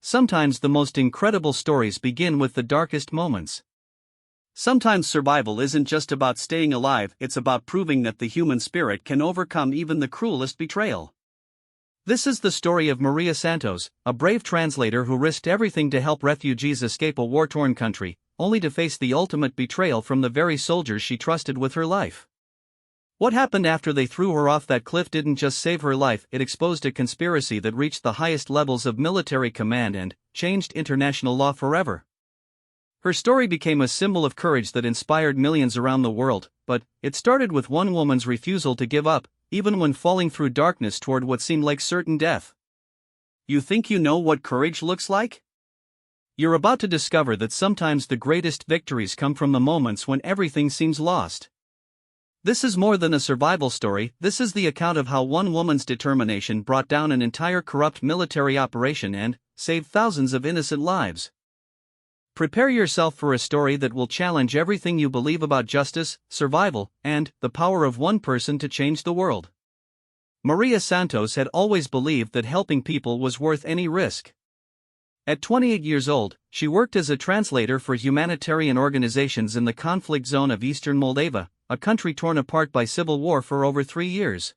Sometimes the most incredible stories begin with the darkest moments. Sometimes survival isn't just about staying alive, it's about proving that the human spirit can overcome even the cruelest betrayal. This is the story of Maria Santos, a brave translator who risked everything to help refugees escape a war-torn country, only to face the ultimate betrayal from the very soldiers she trusted with her life. What happened after they threw her off that cliff didn't just save her life, it exposed a conspiracy that reached the highest levels of military command and changed international law forever. Her story became a symbol of courage that inspired millions around the world, but it started with one woman's refusal to give up, even when falling through darkness toward what seemed like certain death. You think you know what courage looks like? You're about to discover that sometimes the greatest victories come from the moments when everything seems lost. This is more than a survival story, this is the account of how one woman's determination brought down an entire corrupt military operation and saved thousands of innocent lives. Prepare yourself for a story that will challenge everything you believe about justice, survival, and the power of one person to change the world. Maria Santos had always believed that helping people was worth any risk. At 28 years old, she worked as a translator for humanitarian organizations in the conflict zone of eastern Moldova, a country torn apart by civil war for over 3 years.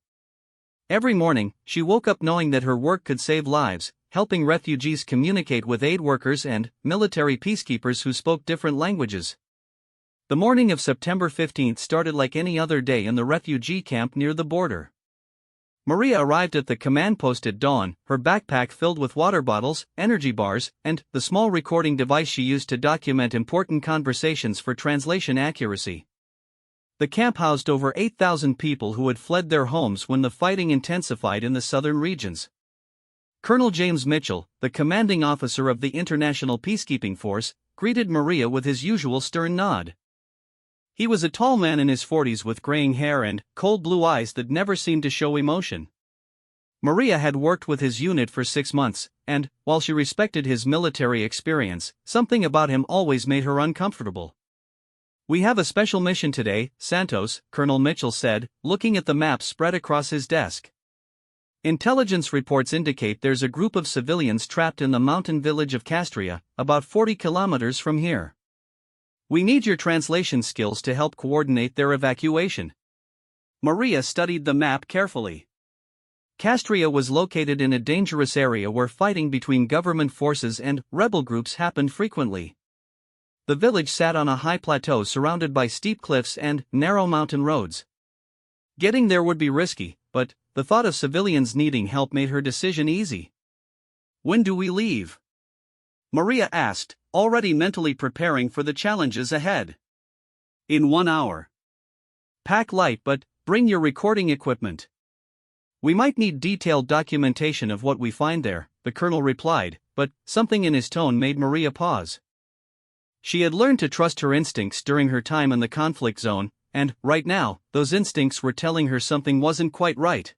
Every morning, she woke up knowing that her work could save lives, helping refugees communicate with aid workers and military peacekeepers who spoke different languages. The morning of September 15 started like any other day in the refugee camp near the border. Maria arrived at the command post at dawn, her backpack filled with water bottles, energy bars, and the small recording device she used to document important conversations for translation accuracy. The camp housed over 8,000 people who had fled their homes when the fighting intensified in the southern regions. Colonel James Mitchell, the commanding officer of the International Peacekeeping Force, greeted Maria with his usual stern nod. He was a tall man in his 40s with graying hair and cold blue eyes that never seemed to show emotion. Maria had worked with his unit for 6 months, and, while she respected his military experience, something about him always made her uncomfortable. "We have a special mission today, Santos," Colonel Mitchell said, looking at the map spread across his desk. "Intelligence reports indicate there's a group of civilians trapped in the mountain village of Castria, about 40 kilometers from here. We need your translation skills to help coordinate their evacuation." Maria studied the map carefully. Castria was located in a dangerous area where fighting between government forces and rebel groups happened frequently. The village sat on a high plateau surrounded by steep cliffs and narrow mountain roads. Getting there would be risky, but the thought of civilians needing help made her decision easy. "When do we leave?" Maria asked, already mentally preparing for the challenges ahead. "In 1 hour. Pack light but bring your recording equipment. We might need detailed documentation of what we find there," the colonel replied, but something in his tone made Maria pause. She had learned to trust her instincts during her time in the conflict zone, and, right now, those instincts were telling her something wasn't quite right.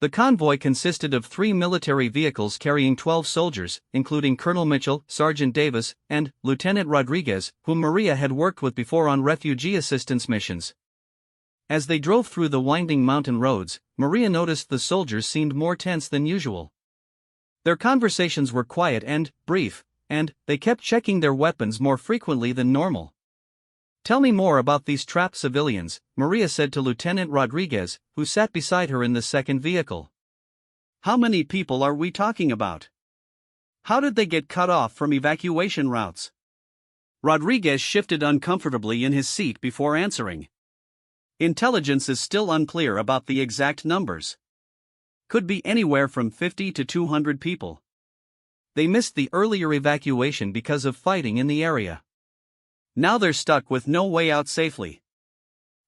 The convoy consisted of 3 military vehicles carrying 12 soldiers, including Colonel Mitchell, Sergeant Davis, and Lieutenant Rodriguez, whom Maria had worked with before on refugee assistance missions. As they drove through the winding mountain roads, Maria noticed the soldiers seemed more tense than usual. Their conversations were quiet and brief, and they kept checking their weapons more frequently than normal. "Tell me more about these trapped civilians," Maria said to Lieutenant Rodriguez, who sat beside her in the second vehicle. "How many people are we talking about? How did they get cut off from evacuation routes?" Rodriguez shifted uncomfortably in his seat before answering. "Intelligence is still unclear about the exact numbers. Could be anywhere from 50 to 200 people. They missed the earlier evacuation because of fighting in the area. Now they're stuck with no way out safely."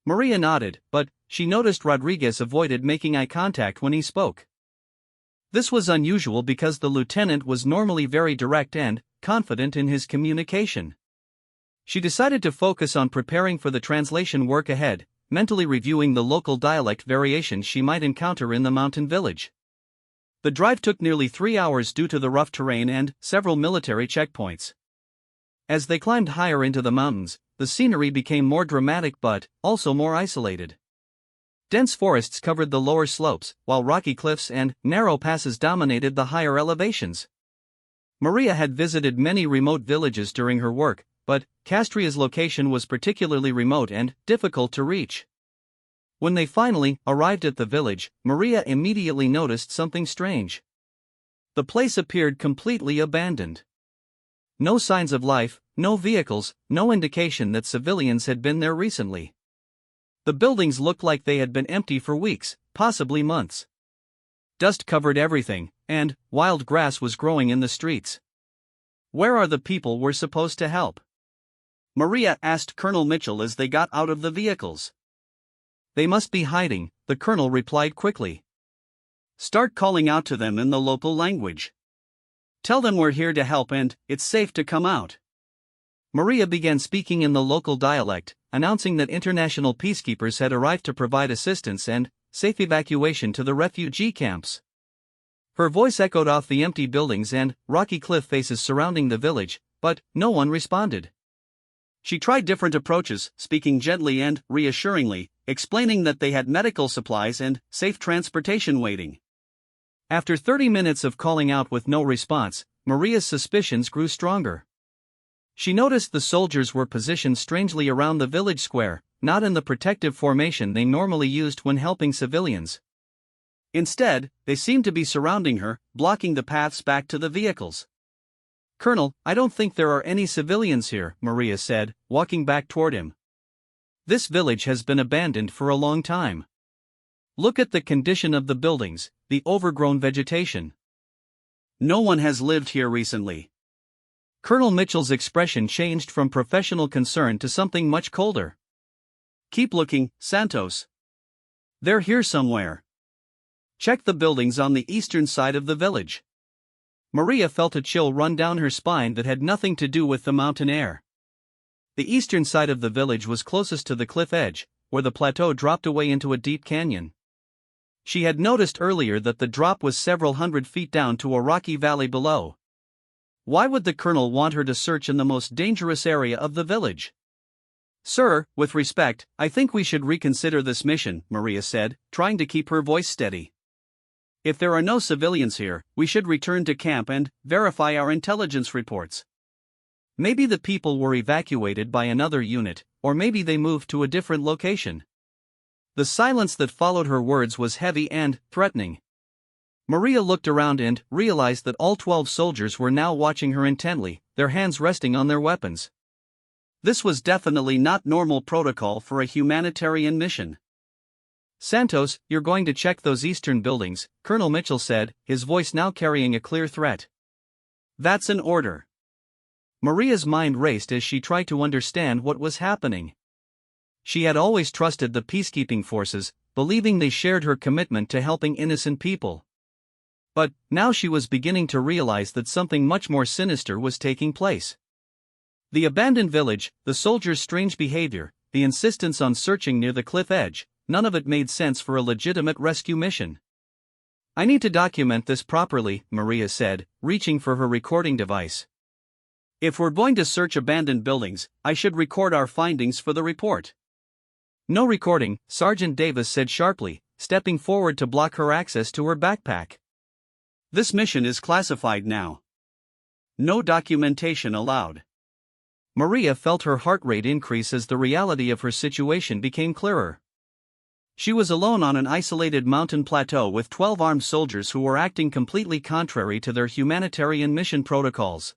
Maria nodded, but she noticed Rodriguez avoided making eye contact when he spoke. This was unusual because the lieutenant was normally very direct and confident in his communication. She decided to focus on preparing for the translation work ahead, mentally reviewing the local dialect variations she might encounter in the mountain village. The drive took nearly 3 hours due to the rough terrain and several military checkpoints. As they climbed higher into the mountains, the scenery became more dramatic but also more isolated. Dense forests covered the lower slopes, while rocky cliffs and narrow passes dominated the higher elevations. Maria had visited many remote villages during her work, but Castria's location was particularly remote and difficult to reach. When they finally arrived at the village, Maria immediately noticed something strange. The place appeared completely abandoned. No signs of life, no vehicles, no indication that civilians had been there recently. The buildings looked like they had been empty for weeks, possibly months. Dust covered everything, and wild grass was growing in the streets. Where are the people we're supposed to help? Maria asked Colonel Mitchell as they got out of the vehicles. They must be hiding, the colonel replied quickly. Start calling out to them in the local language. Tell them we're here to help and it's safe to come out. Maria began speaking in the local dialect, announcing that international peacekeepers had arrived to provide assistance and safe evacuation to the refugee camps. Her voice echoed off the empty buildings and rocky cliff faces surrounding the village, but no one responded. She tried different approaches, speaking gently and reassuringly, explaining that they had medical supplies and safe transportation waiting. After 30 minutes of calling out with no response, Maria's suspicions grew stronger. She noticed the soldiers were positioned strangely around the village square, not in the protective formation they normally used when helping civilians. Instead, they seemed to be surrounding her, blocking the paths back to the vehicles. Colonel, I don't think there are any civilians here, Maria said, walking back toward him. This village has been abandoned for a long time. Look at the condition of the buildings, the overgrown vegetation. No one has lived here recently. Colonel Mitchell's expression changed from professional concern to something much colder. Keep looking, Santos. They're here somewhere. Check the buildings on the eastern side of the village. Maria felt a chill run down her spine that had nothing to do with the mountain air. The eastern side of the village was closest to the cliff edge, where the plateau dropped away into a deep canyon. She had noticed earlier that the drop was several hundred feet down to a rocky valley below. Why would the colonel want her to search in the most dangerous area of the village? Sir, with respect, I think we should reconsider this mission, Maria said, trying to keep her voice steady. If there are no civilians here, we should return to camp and verify our intelligence reports. Maybe the people were evacuated by another unit, or maybe they moved to a different location. The silence that followed her words was heavy and threatening. Maria looked around and realized that all 12 soldiers were now watching her intently, their hands resting on their weapons. This was definitely not normal protocol for a humanitarian mission. Santos, you're going to check those eastern buildings, Colonel Mitchell said, his voice now carrying a clear threat. That's an order. Maria's mind raced as she tried to understand what was happening. She had always trusted the peacekeeping forces, believing they shared her commitment to helping innocent people. But now she was beginning to realize that something much more sinister was taking place. The abandoned village, the soldiers' strange behavior, the insistence on searching near the cliff edge, none of it made sense for a legitimate rescue mission. I need to document this properly, Maria said, reaching for her recording device. If we're going to search abandoned buildings, I should record our findings for the report. No recording, Sergeant Davis said sharply, stepping forward to block her access to her backpack. This mission is classified now. No documentation allowed. Maria felt her heart rate increase as the reality of her situation became clearer. She was alone on an isolated mountain plateau with 12 armed soldiers who were acting completely contrary to their humanitarian mission protocols.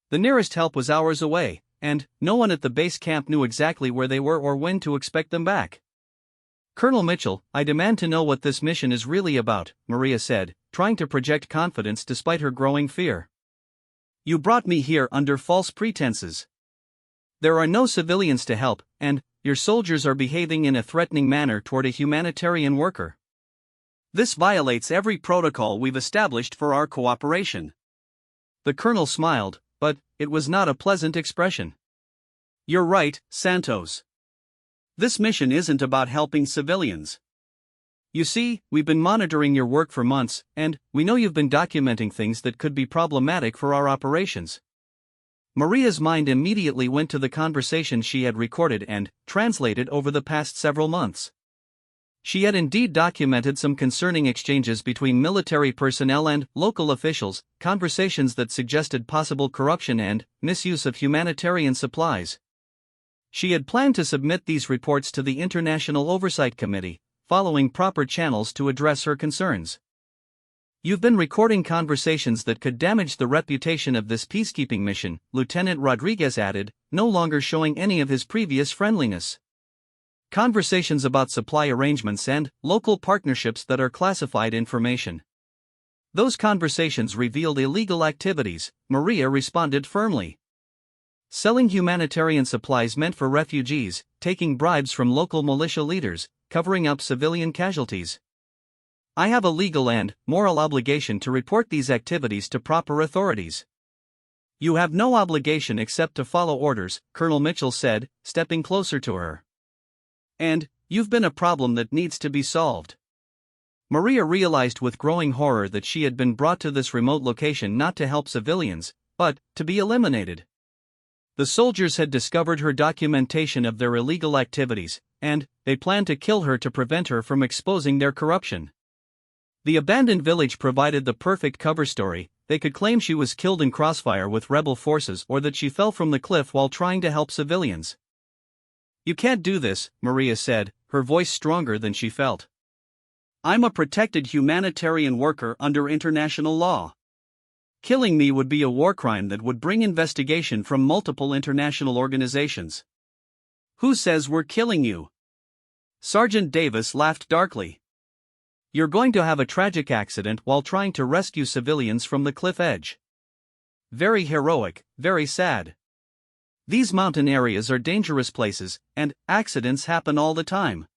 The nearest help was hours away, and no one at the base camp knew exactly where they were or when to expect them back. Colonel Mitchell, I demand to know what this mission is really about, Maria said, trying to project confidence despite her growing fear. You brought me here under false pretenses. There are no civilians to help, and your soldiers are behaving in a threatening manner toward a humanitarian worker. This violates every protocol we've established for our cooperation. The colonel smiled, but it was not a pleasant expression. You're right, Santos. This mission isn't about helping civilians. You see, we've been monitoring your work for months, and we know you've been documenting things that could be problematic for our operations. Maria's mind immediately went to the conversation she had recorded and translated over the past several months. She had indeed documented some concerning exchanges between military personnel and local officials, conversations that suggested possible corruption and misuse of humanitarian supplies. She had planned to submit these reports to the International Oversight Committee, following proper channels to address her concerns. "You've been recording conversations that could damage the reputation of this peacekeeping mission," Lieutenant Rodriguez added, no longer showing any of his previous friendliness. "Conversations about supply arrangements and local partnerships that are classified information. Those conversations revealed illegal activities," Maria responded firmly. "Selling humanitarian supplies meant for refugees, taking bribes from local militia leaders, covering up civilian casualties. I have a legal and moral obligation to report these activities to proper authorities." "You have no obligation except to follow orders," Colonel Mitchell said, stepping closer to her. "And you've been a problem that needs to be solved." Maria realized with growing horror that she had been brought to this remote location not to help civilians, but to be eliminated. The soldiers had discovered her documentation of their illegal activities, and they planned to kill her to prevent her from exposing their corruption. The abandoned village provided the perfect cover story. They could claim she was killed in crossfire with rebel forces or that she fell from the cliff while trying to help civilians. "You can't do this," Maria said, her voice stronger than she felt. "I'm a protected humanitarian worker under international law. Killing me would be a war crime that would bring investigation from multiple international organizations." "Who says we're killing you?" Sergeant Davis laughed darkly. "You're going to have a tragic accident while trying to rescue civilians from the cliff edge. Very heroic, very sad. These mountain areas are dangerous places, and accidents happen all the time."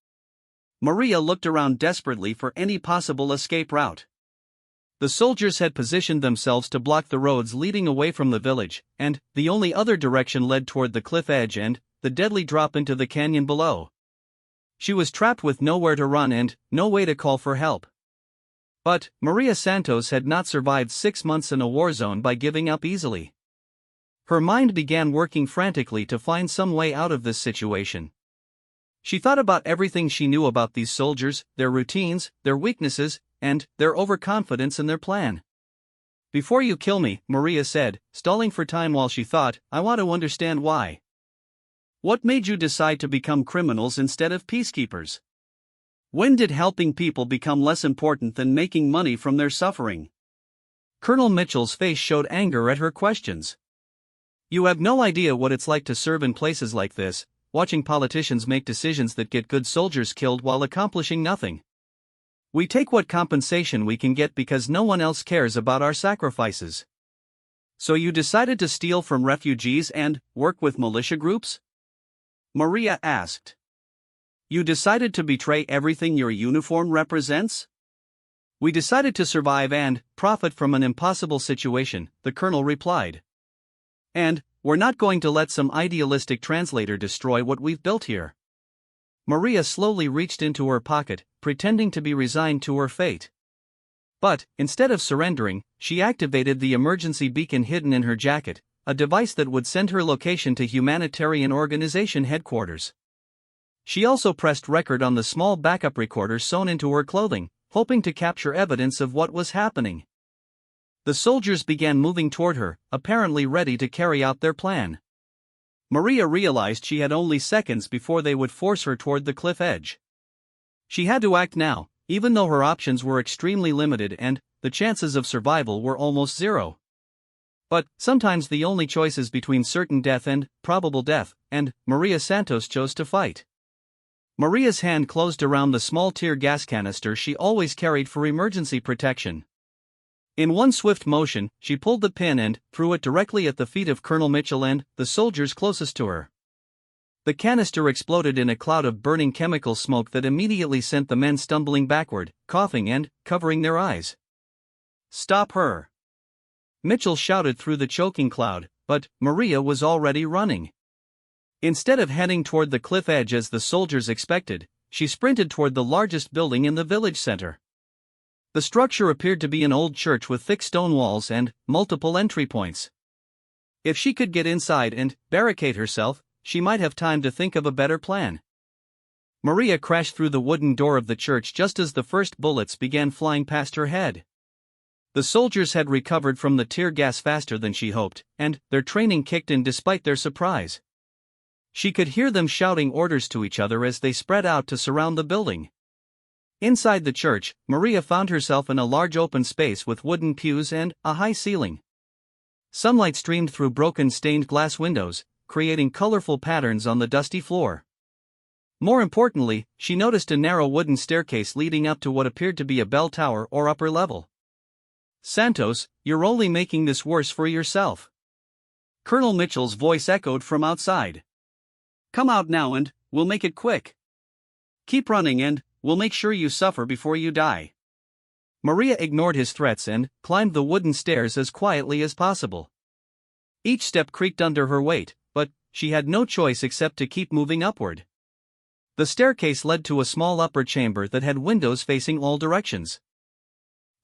Maria looked around desperately for any possible escape route. The soldiers had positioned themselves to block the roads leading away from the village, and the only other direction led toward the cliff edge and the deadly drop into the canyon below. She was trapped with nowhere to run and no way to call for help. But Maria Santos had not survived 6 months in a war zone by giving up easily. Her mind began working frantically to find some way out of this situation. She thought about everything she knew about these soldiers, their routines, their weaknesses, and their overconfidence in their plan. "Before you kill me," Maria said, stalling for time while she thought, "I want to understand why. What made you decide to become criminals instead of peacekeepers? When did helping people become less important than making money from their suffering?" Colonel Mitchell's face showed anger at her questions. "You have no idea what it's like to serve in places like this, watching politicians make decisions that get good soldiers killed while accomplishing nothing. We take what compensation we can get because no one else cares about our sacrifices. So you decided to steal from refugees and work with militia groups?" Maria asked. "You decided to betray everything your uniform represents?" "We decided to survive and profit from an impossible situation," the colonel replied. "And we're not going to let some idealistic translator destroy what we've built here." Maria slowly reached into her pocket, pretending to be resigned to her fate. But, instead of surrendering, she activated the emergency beacon hidden in her jacket, a device that would send her location to humanitarian organization headquarters. She also pressed record on the small backup recorder sewn into her clothing, hoping to capture evidence of what was happening. The soldiers began moving toward her, apparently ready to carry out their plan. Maria realized she had only seconds before they would force her toward the cliff edge. She had to act now, even though her options were extremely limited and the chances of survival were almost zero. But sometimes the only choice is between certain death and probable death, and Maria Santos chose to fight. Maria's hand closed around the small tear gas canister she always carried for emergency protection. In one swift motion, she pulled the pin and threw it directly at the feet of Colonel Mitchell and the soldiers closest to her. The canister exploded in a cloud of burning chemical smoke that immediately sent the men stumbling backward, coughing and covering their eyes. "Stop her!" Mitchell shouted through the choking cloud, but Maria was already running. Instead of heading toward the cliff edge as the soldiers expected, she sprinted toward the largest building in the village center. The structure appeared to be an old church with thick stone walls and multiple entry points. If she could get inside and barricade herself, she might have time to think of a better plan. Maria crashed through the wooden door of the church just as the first bullets began flying past her head. The soldiers had recovered from the tear gas faster than she hoped, and their training kicked in despite their surprise. She could hear them shouting orders to each other as they spread out to surround the building. Inside the church, Maria found herself in a large open space with wooden pews and a high ceiling. Sunlight streamed through broken stained glass windows, creating colorful patterns on the dusty floor. More importantly, she noticed a narrow wooden staircase leading up to what appeared to be a bell tower or upper level. "Santos, you're only making this worse for yourself." Colonel Mitchell's voice echoed from outside. "Come out now and we'll make it quick. Keep running and we'll make sure you suffer before you die." Maria ignored his threats and climbed the wooden stairs as quietly as possible. Each step creaked under her weight, but she had no choice except to keep moving upward. The staircase led to a small upper chamber that had windows facing all directions.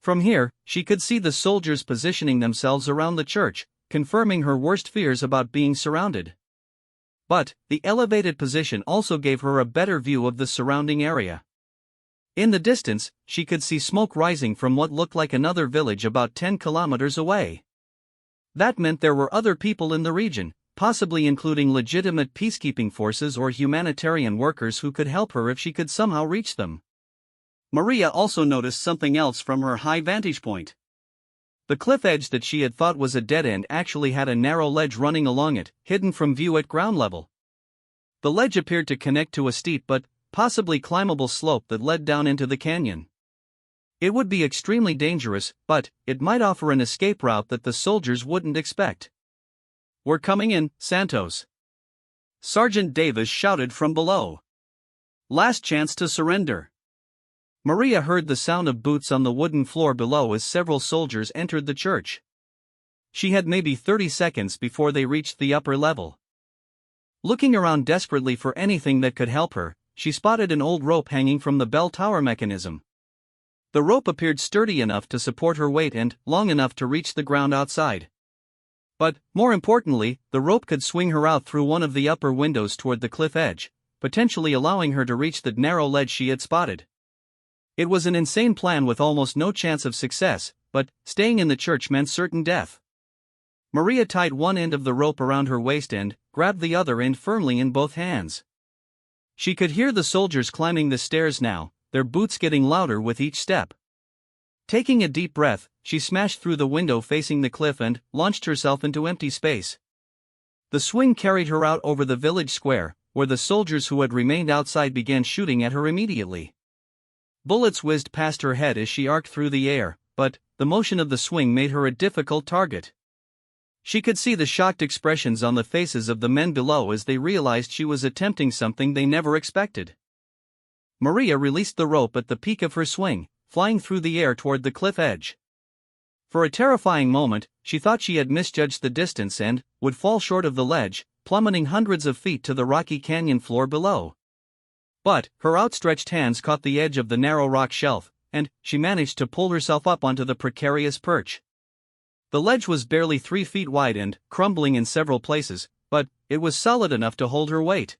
From here, she could see the soldiers positioning themselves around the church, confirming her worst fears about being surrounded. But the elevated position also gave her a better view of the surrounding area. In the distance, she could see smoke rising from what looked like another village about 10 kilometers away. That meant there were other people in the region, possibly including legitimate peacekeeping forces or humanitarian workers who could help her if she could somehow reach them. Maria also noticed something else from her high vantage point. The cliff edge that she had thought was a dead end actually had a narrow ledge running along it, hidden from view at ground level. The ledge appeared to connect to a steep but possibly climbable slope that led down into the canyon. It would be extremely dangerous, but it might offer an escape route that the soldiers wouldn't expect. "We're coming in, Santos," Sergeant Davis shouted from below. "Last chance to surrender." Maria heard the sound of boots on the wooden floor below as several soldiers entered the church. She had maybe 30 seconds before they reached the upper level. Looking around desperately for anything that could help her, she spotted an old rope hanging from the bell tower mechanism. The rope appeared sturdy enough to support her weight and long enough to reach the ground outside. But, more importantly, the rope could swing her out through one of the upper windows toward the cliff edge, potentially allowing her to reach the narrow ledge she had spotted. It was an insane plan with almost no chance of success, but staying in the church meant certain death. Maria tied one end of the rope around her waist and grabbed the other end firmly in both hands. She could hear the soldiers climbing the stairs now, their boots getting louder with each step. Taking a deep breath, she smashed through the window facing the cliff and launched herself into empty space. The swing carried her out over the village square, where the soldiers who had remained outside began shooting at her immediately. Bullets whizzed past her head as she arced through the air, but the motion of the swing made her a difficult target. She could see the shocked expressions on the faces of the men below as they realized she was attempting something they never expected. Maria released the rope at the peak of her swing, flying through the air toward the cliff edge. For a terrifying moment, she thought she had misjudged the distance and would fall short of the ledge, plummeting hundreds of feet to the rocky canyon floor below. But her outstretched hands caught the edge of the narrow rock shelf, and she managed to pull herself up onto the precarious perch. The ledge was barely 3 feet wide and crumbling in several places, but it was solid enough to hold her weight.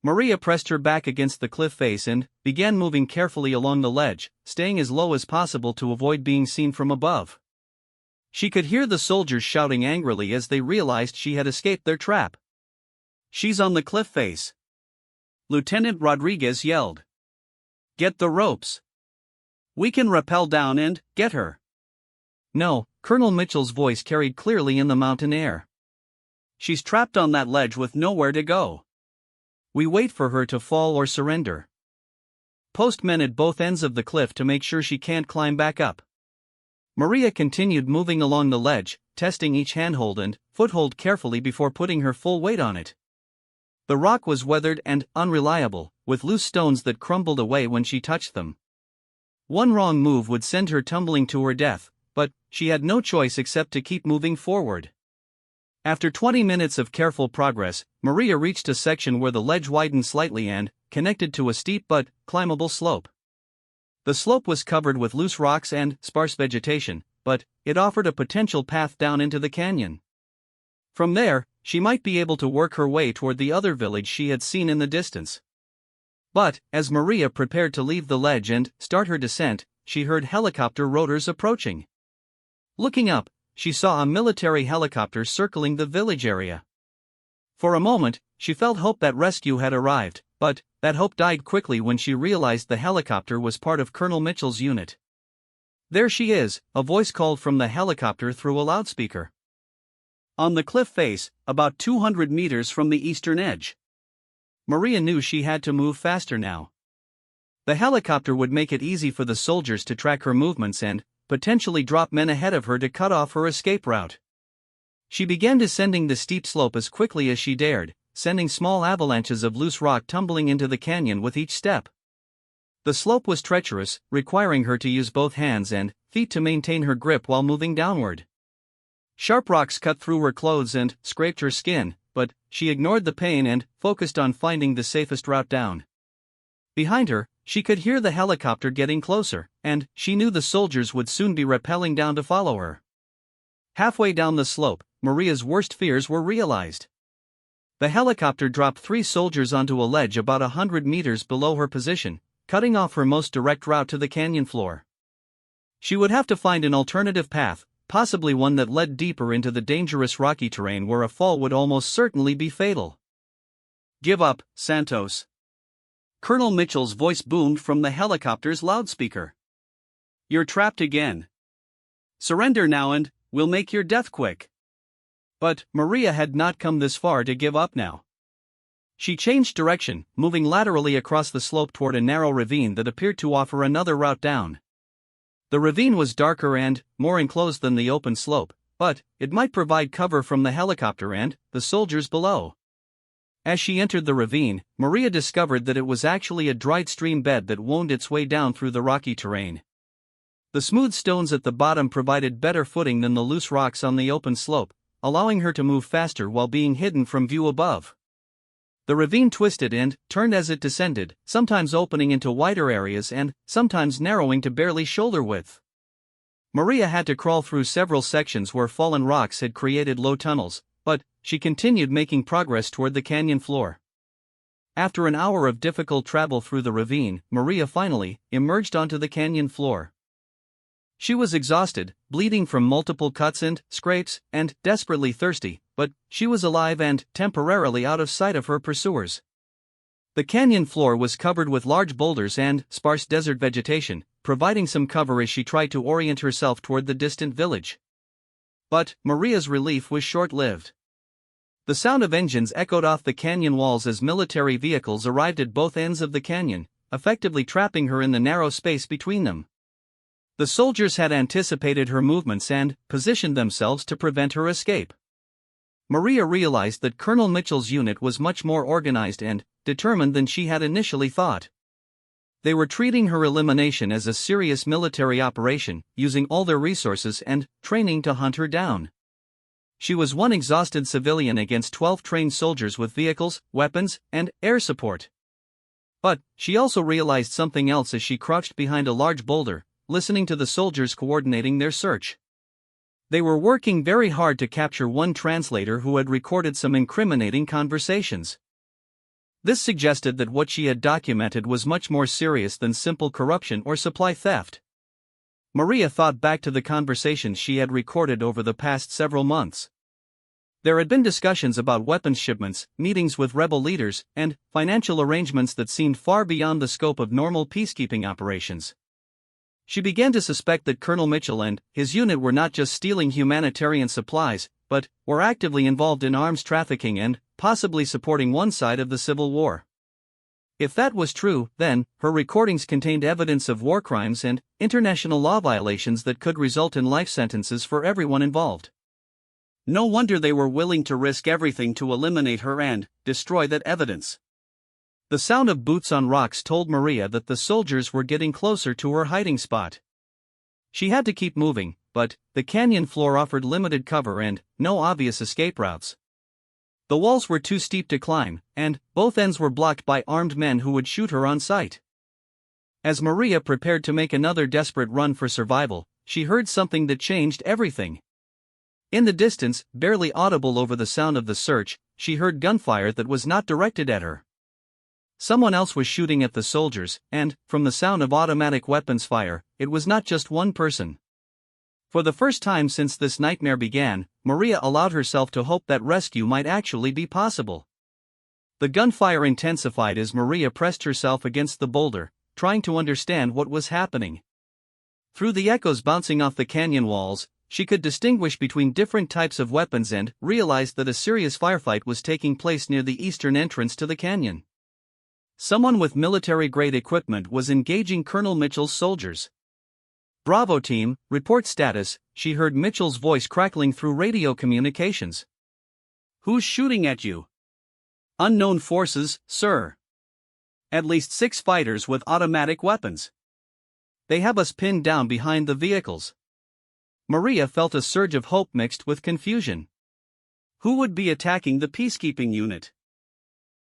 Maria pressed her back against the cliff face and began moving carefully along the ledge, staying as low as possible to avoid being seen from above. She could hear the soldiers shouting angrily as they realized she had escaped their trap. "She's on the cliff face," Lieutenant Rodriguez yelled. "Get the ropes. We can rappel down and get her." "No," Colonel Mitchell's voice carried clearly in the mountain air. "She's trapped on that ledge with nowhere to go. We wait for her to fall or surrender. Post men at both ends of the cliff to make sure she can't climb back up." Maria continued moving along the ledge, testing each handhold and foothold carefully before putting her full weight on it. The rock was weathered and unreliable, with loose stones that crumbled away when she touched them. One wrong move would send her tumbling to her death, but she had no choice except to keep moving forward. After 20 minutes of careful progress, Maria reached a section where the ledge widened slightly and connected to a steep but climbable slope. The slope was covered with loose rocks and sparse vegetation, but it offered a potential path down into the canyon. From there, she might be able to work her way toward the other village she had seen in the distance. But, as Maria prepared to leave the ledge and start her descent, she heard helicopter rotors approaching. Looking up, she saw a military helicopter circling the village area. For a moment, she felt hope that rescue had arrived, but that hope died quickly when she realized the helicopter was part of Colonel Mitchell's unit. "There she is," a voice called from the helicopter through a loudspeaker. "On the cliff face, about 200 meters from the eastern edge." Maria knew she had to move faster now. The helicopter would make it easy for the soldiers to track her movements and potentially drop men ahead of her to cut off her escape route. She began descending the steep slope as quickly as she dared, sending small avalanches of loose rock tumbling into the canyon with each step. The slope was treacherous, requiring her to use both hands and feet to maintain her grip while moving downward. Sharp rocks cut through her clothes and scraped her skin, but she ignored the pain and focused on finding the safest route down. Behind her, she could hear the helicopter getting closer, and she knew the soldiers would soon be rappelling down to follow her. Halfway down the slope, Maria's worst fears were realized. The helicopter dropped 3 soldiers onto a ledge about 100 meters below her position, cutting off her most direct route to the canyon floor. She would have to find an alternative path, possibly one that led deeper into the dangerous rocky terrain where a fall would almost certainly be fatal. "Give up, Santos." Colonel Mitchell's voice boomed from the helicopter's loudspeaker. "You're trapped again. Surrender now and we'll make your death quick." But Maria had not come this far to give up now. She changed direction, moving laterally across the slope toward a narrow ravine that appeared to offer another route down. The ravine was darker and more enclosed than the open slope, but it might provide cover from the helicopter and the soldiers below. As she entered the ravine, Maria discovered that it was actually a dried stream bed that wound its way down through the rocky terrain. The smooth stones at the bottom provided better footing than the loose rocks on the open slope, allowing her to move faster while being hidden from view above. The ravine twisted and turned as it descended, sometimes opening into wider areas and sometimes narrowing to barely shoulder width. Maria had to crawl through several sections where fallen rocks had created low tunnels, but she continued making progress toward the canyon floor. After an hour of difficult travel through the ravine, Maria finally emerged onto the canyon floor. She was exhausted, bleeding from multiple cuts and scrapes, and desperately thirsty, but she was alive and temporarily out of sight of her pursuers. The canyon floor was covered with large boulders and sparse desert vegetation, providing some cover as she tried to orient herself toward the distant village. But Maria's relief was short-lived. The sound of engines echoed off the canyon walls as military vehicles arrived at both ends of the canyon, effectively trapping her in the narrow space between them. The soldiers had anticipated her movements and positioned themselves to prevent her escape. Maria realized that Colonel Mitchell's unit was much more organized and determined than she had initially thought. They were treating her elimination as a serious military operation, using all their resources and training to hunt her down. She was one exhausted civilian against 12 trained soldiers with vehicles, weapons, and air support. But she also realized something else as she crouched behind a large boulder, listening to the soldiers coordinating their search. They were working very hard to capture one translator who had recorded some incriminating conversations. This suggested that what she had documented was much more serious than simple corruption or supply theft. Maria thought back to the conversations she had recorded over the past several months. There had been discussions about weapons shipments, meetings with rebel leaders, and financial arrangements that seemed far beyond the scope of normal peacekeeping operations. She began to suspect that Colonel Mitchell and his unit were not just stealing humanitarian supplies, but were actively involved in arms trafficking and possibly supporting one side of the civil war. If that was true, then her recordings contained evidence of war crimes and international law violations that could result in life sentences for everyone involved. No wonder they were willing to risk everything to eliminate her and destroy that evidence. The sound of boots on rocks told Maria that the soldiers were getting closer to her hiding spot. She had to keep moving, but the canyon floor offered limited cover and no obvious escape routes. The walls were too steep to climb, and both ends were blocked by armed men who would shoot her on sight. As Maria prepared to make another desperate run for survival, she heard something that changed everything. In the distance, barely audible over the sound of the search, she heard gunfire that was not directed at her. Someone else was shooting at the soldiers, and, from the sound of automatic weapons fire, it was not just one person. For the first time since this nightmare began, Maria allowed herself to hope that rescue might actually be possible. The gunfire intensified as Maria pressed herself against the boulder, trying to understand what was happening. Through the echoes bouncing off the canyon walls, she could distinguish between different types of weapons and realized that a serious firefight was taking place near the eastern entrance to the canyon. Someone with military-grade equipment was engaging Colonel Mitchell's soldiers. "Bravo team, report status," she heard Mitchell's voice crackling through radio communications. "Who's shooting at you?" "Unknown forces, sir. At least 6 fighters with automatic weapons. They have us pinned down behind the vehicles." Maria felt a surge of hope mixed with confusion. Who would be attacking the peacekeeping unit?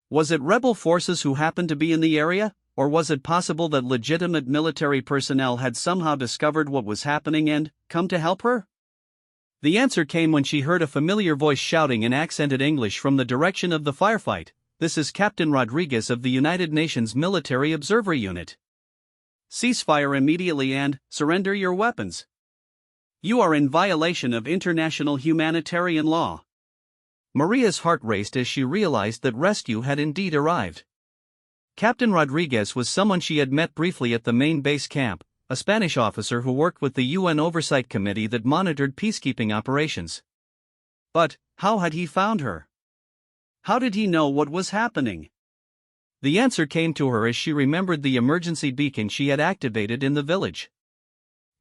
Was it rebel forces who happened to be in the area, or was it possible that legitimate military personnel had somehow discovered what was happening and come to help her? The answer came when she heard a familiar voice shouting in accented English from the direction of the firefight. "This is Captain Rodriguez of the United Nations Military Observer Unit. Ceasefire immediately and surrender your weapons. You are in violation of international humanitarian law." Maria's heart raced as she realized that rescue had indeed arrived. Captain Rodriguez was someone she had met briefly at the main base camp, a Spanish officer who worked with the UN Oversight Committee that monitored peacekeeping operations. But how had he found her? How did he know what was happening? The answer came to her as she remembered the emergency beacon she had activated in the village.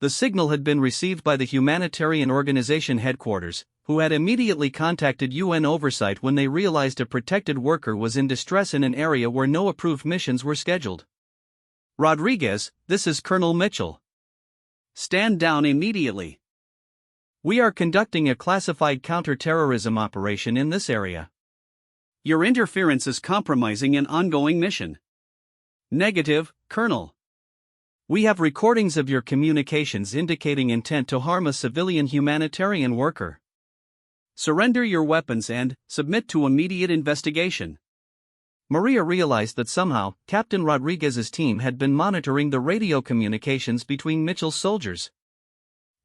The signal had been received by the humanitarian organization headquarters, who had immediately contacted UN Oversight when they realized a protected worker was in distress in an area where no approved missions were scheduled. "Rodriguez, this is Colonel Mitchell. Stand down immediately. We are conducting a classified counter-terrorism operation in this area. Your interference is compromising an ongoing mission." "Negative, Colonel. We have recordings of your communications indicating intent to harm a civilian humanitarian worker. Surrender your weapons and submit to immediate investigation." Maria realized that somehow, Captain Rodriguez's team had been monitoring the radio communications between Mitchell's soldiers.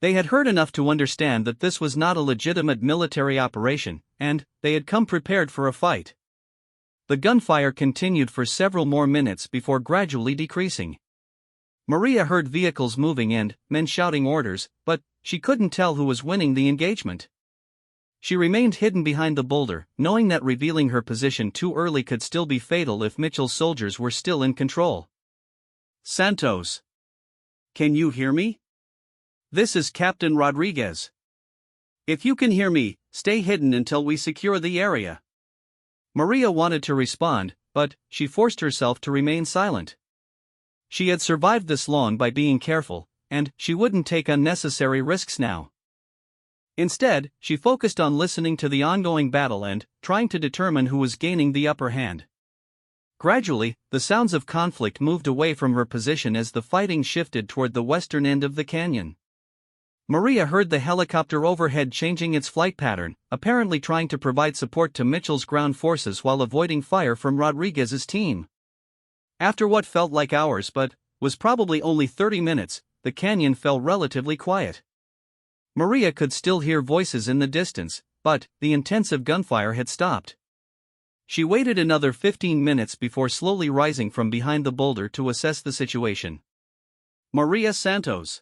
They had heard enough to understand that this was not a legitimate military operation, and they had come prepared for a fight. The gunfire continued for several more minutes before gradually decreasing. Maria heard vehicles moving and men shouting orders, but she couldn't tell who was winning the engagement. She remained hidden behind the boulder, knowing that revealing her position too early could still be fatal if Mitchell's soldiers were still in control. "Santos. Can you hear me? This is Captain Rodriguez. If you can hear me, stay hidden until we secure the area." Maria wanted to respond, but she forced herself to remain silent. She had survived this long by being careful, and she wouldn't take unnecessary risks now. Instead, she focused on listening to the ongoing battle and trying to determine who was gaining the upper hand. Gradually, the sounds of conflict moved away from her position as the fighting shifted toward the western end of the canyon. Maria heard the helicopter overhead changing its flight pattern, apparently trying to provide support to Mitchell's ground forces while avoiding fire from Rodriguez's team. After what felt like hours but was probably only 30 minutes, the canyon fell relatively quiet. Maria could still hear voices in the distance, but the intensive gunfire had stopped. She waited another 15 minutes before slowly rising from behind the boulder to assess the situation. "Maria Santos.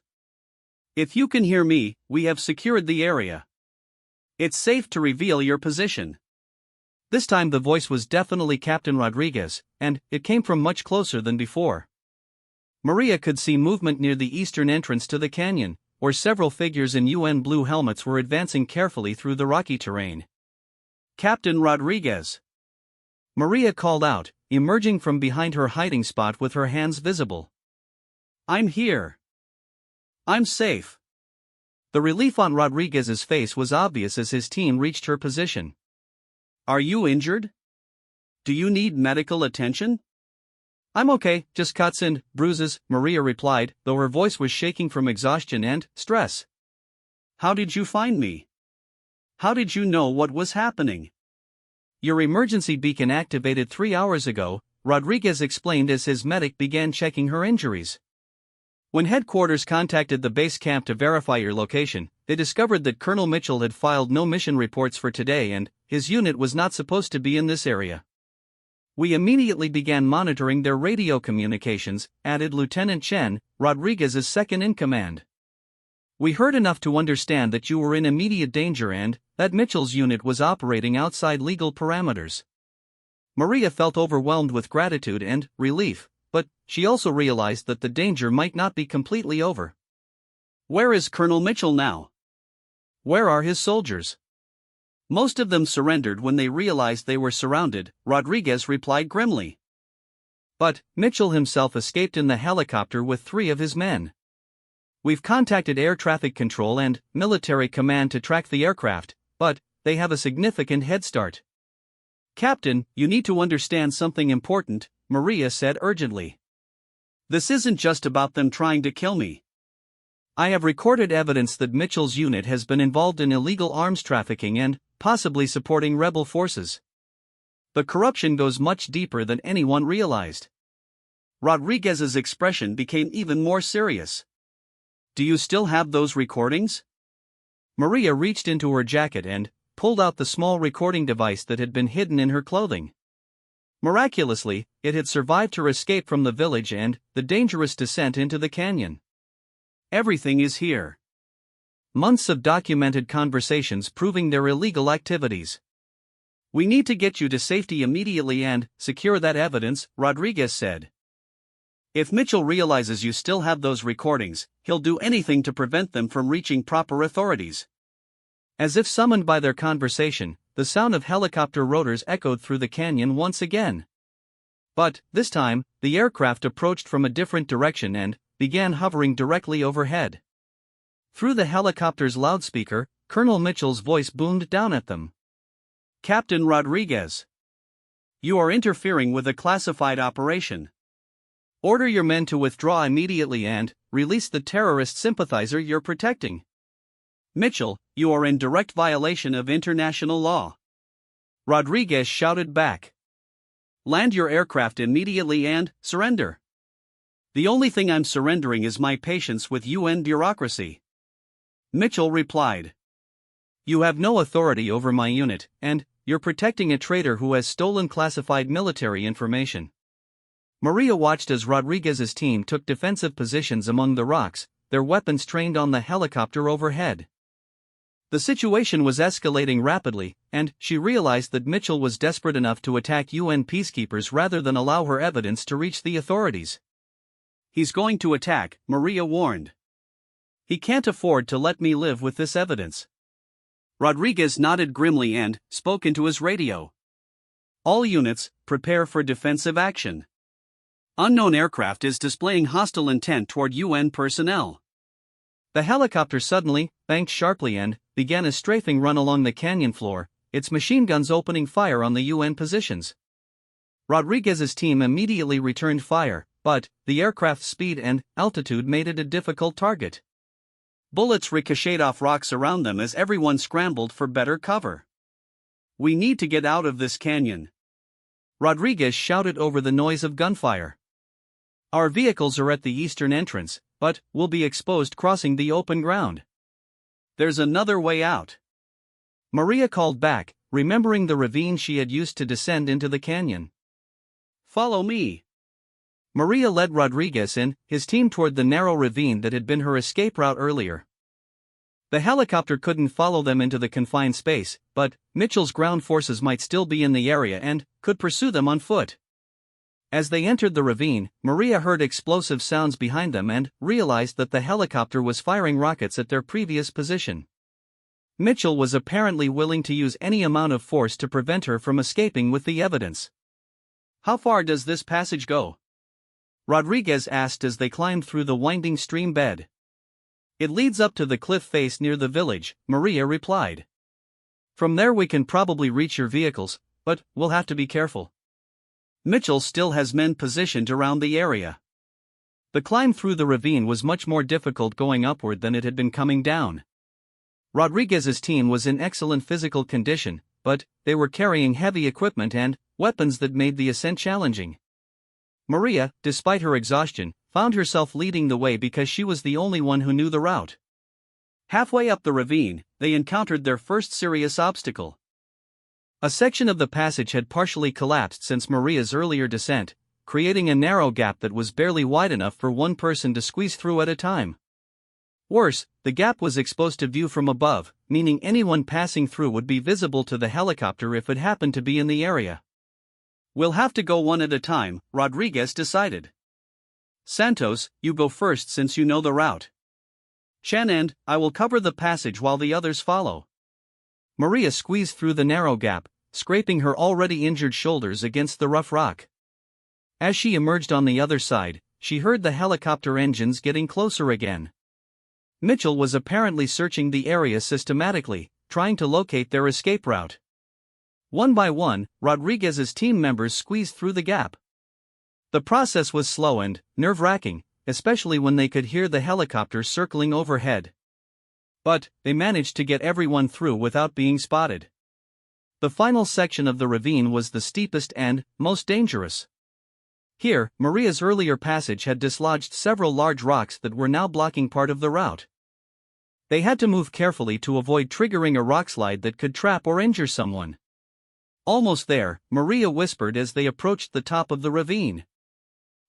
If you can hear me, we have secured the area. It's safe to reveal your position." This time the voice was definitely Captain Rodriguez, and it came from much closer than before. Maria could see movement near the eastern entrance to the canyon, where several figures in UN blue helmets were advancing carefully through the rocky terrain. "Captain Rodriguez." Maria called out, emerging from behind her hiding spot with her hands visible. "I'm here. I'm safe." The relief on Rodriguez's face was obvious as his team reached her position. "Are you injured? Do you need medical attention?" "I'm okay, just cuts and bruises," Maria replied, though her voice was shaking from exhaustion and stress. "How did you find me? How did you know what was happening?" "Your emergency beacon activated 3 hours ago," Rodriguez explained as his medic began checking her injuries. When headquarters contacted the base camp to verify your location, they discovered that Colonel Mitchell had filed no mission reports for today and his unit was not supposed to be in this area. We immediately began monitoring their radio communications, added Lieutenant Chen, Rodriguez's second-in-command. We heard enough to understand that you were in immediate danger and that Mitchell's unit was operating outside legal parameters. Maria felt overwhelmed with gratitude and relief, but she also realized that the danger might not be completely over. Where is Colonel Mitchell now? Where are his soldiers? Most of them surrendered when they realized they were surrounded, Rodriguez replied grimly. But Mitchell himself escaped in the helicopter with 3 of his men. We've contacted air traffic control and military command to track the aircraft, but they have a significant head start. Captain, you need to understand something important, Maria said urgently. This isn't just about them trying to kill me. I have recorded evidence that Mitchell's unit has been involved in illegal arms trafficking and possibly supporting rebel forces. The corruption goes much deeper than anyone realized. Rodriguez's expression became even more serious. Do you still have those recordings? Maria reached into her jacket and pulled out the small recording device that had been hidden in her clothing. Miraculously, it had survived her escape from the village and the dangerous descent into the canyon. Everything is here. Months of documented conversations proving their illegal activities. We need to get you to safety immediately and secure that evidence, Rodriguez said. If Mitchell realizes you still have those recordings, he'll do anything to prevent them from reaching proper authorities. As if summoned by their conversation, the sound of helicopter rotors echoed through the canyon once again. But, this time, the aircraft approached from a different direction and began hovering directly overhead. Through the helicopter's loudspeaker, Colonel Mitchell's voice boomed down at them. Captain Rodriguez. You are interfering with a classified operation. Order your men to withdraw immediately and release the terrorist sympathizer you're protecting. Mitchell, you are in direct violation of international law. Rodriguez shouted back. Land your aircraft immediately and surrender. The only thing I'm surrendering is my patience with UN bureaucracy. Mitchell replied. You have no authority over my unit, and you're protecting a traitor who has stolen classified military information. Maria watched as Rodriguez's team took defensive positions among the rocks, their weapons trained on the helicopter overhead. The situation was escalating rapidly, and she realized that Mitchell was desperate enough to attack UN peacekeepers rather than allow her evidence to reach the authorities. He's going to attack, Maria warned. He can't afford to let me live with this evidence. Rodriguez nodded grimly and spoke into his radio. All units, prepare for defensive action. Unknown aircraft is displaying hostile intent toward UN personnel. The helicopter suddenly banked sharply and began a strafing run along the canyon floor, its machine guns opening fire on the UN positions. Rodriguez's team immediately returned fire, but the aircraft's speed and altitude made it a difficult target. Bullets ricocheted off rocks around them as everyone scrambled for better cover. We need to get out of this canyon. Rodriguez shouted over the noise of gunfire. Our vehicles are at the eastern entrance, but will be exposed crossing the open ground. There's another way out. Maria called back, remembering the ravine she had used to descend into the canyon. Follow me. Maria led Rodriguez and his team toward the narrow ravine that had been her escape route earlier. The helicopter couldn't follow them into the confined space, but Mitchell's ground forces might still be in the area and could pursue them on foot. As they entered the ravine, Maria heard explosive sounds behind them and realized that the helicopter was firing rockets at their previous position. Mitchell was apparently willing to use any amount of force to prevent her from escaping with the evidence. How far does this passage go? Rodriguez asked as they climbed through the winding stream bed. It leads up to the cliff face near the village, Maria replied. From there we can probably reach your vehicles, but we'll have to be careful. Mitchell still has men positioned around the area. The climb through the ravine was much more difficult going upward than it had been coming down. Rodriguez's team was in excellent physical condition, but they were carrying heavy equipment and weapons that made the ascent challenging. Maria, despite her exhaustion, found herself leading the way because she was the only one who knew the route. Halfway up the ravine, they encountered their first serious obstacle. A section of the passage had partially collapsed since Maria's earlier descent, creating a narrow gap that was barely wide enough for one person to squeeze through at a time. Worse, the gap was exposed to view from above, meaning anyone passing through would be visible to the helicopter if it happened to be in the area. "We'll have to go one at a time," Rodriguez decided. "Santos, you go first since you know the route. Chen and I will cover the passage while the others follow." Maria squeezed through the narrow gap, scraping her already injured shoulders against the rough rock. As she emerged on the other side, she heard the helicopter engines getting closer again. Mitchell was apparently searching the area systematically, trying to locate their escape route. One by one, Rodriguez's team members squeezed through the gap. The process was slow and nerve-wracking, especially when they could hear the helicopter circling overhead. But they managed to get everyone through without being spotted. The final section of the ravine was the steepest and most dangerous. Here, Maria's earlier passage had dislodged several large rocks that were now blocking part of the route. They had to move carefully to avoid triggering a rockslide that could trap or injure someone. "Almost there," Maria whispered as they approached the top of the ravine.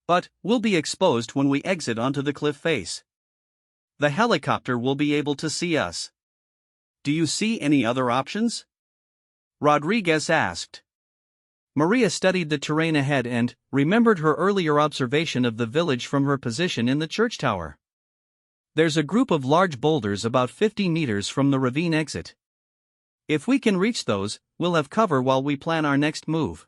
"But we'll be exposed when we exit onto the cliff face. The helicopter will be able to see us. Do you see any other options?" Rodriguez asked. Maria studied the terrain ahead and remembered her earlier observation of the village from her position in the church tower. "There's a group of large boulders about 50 meters from the ravine exit. If we can reach those, we'll have cover while we plan our next move."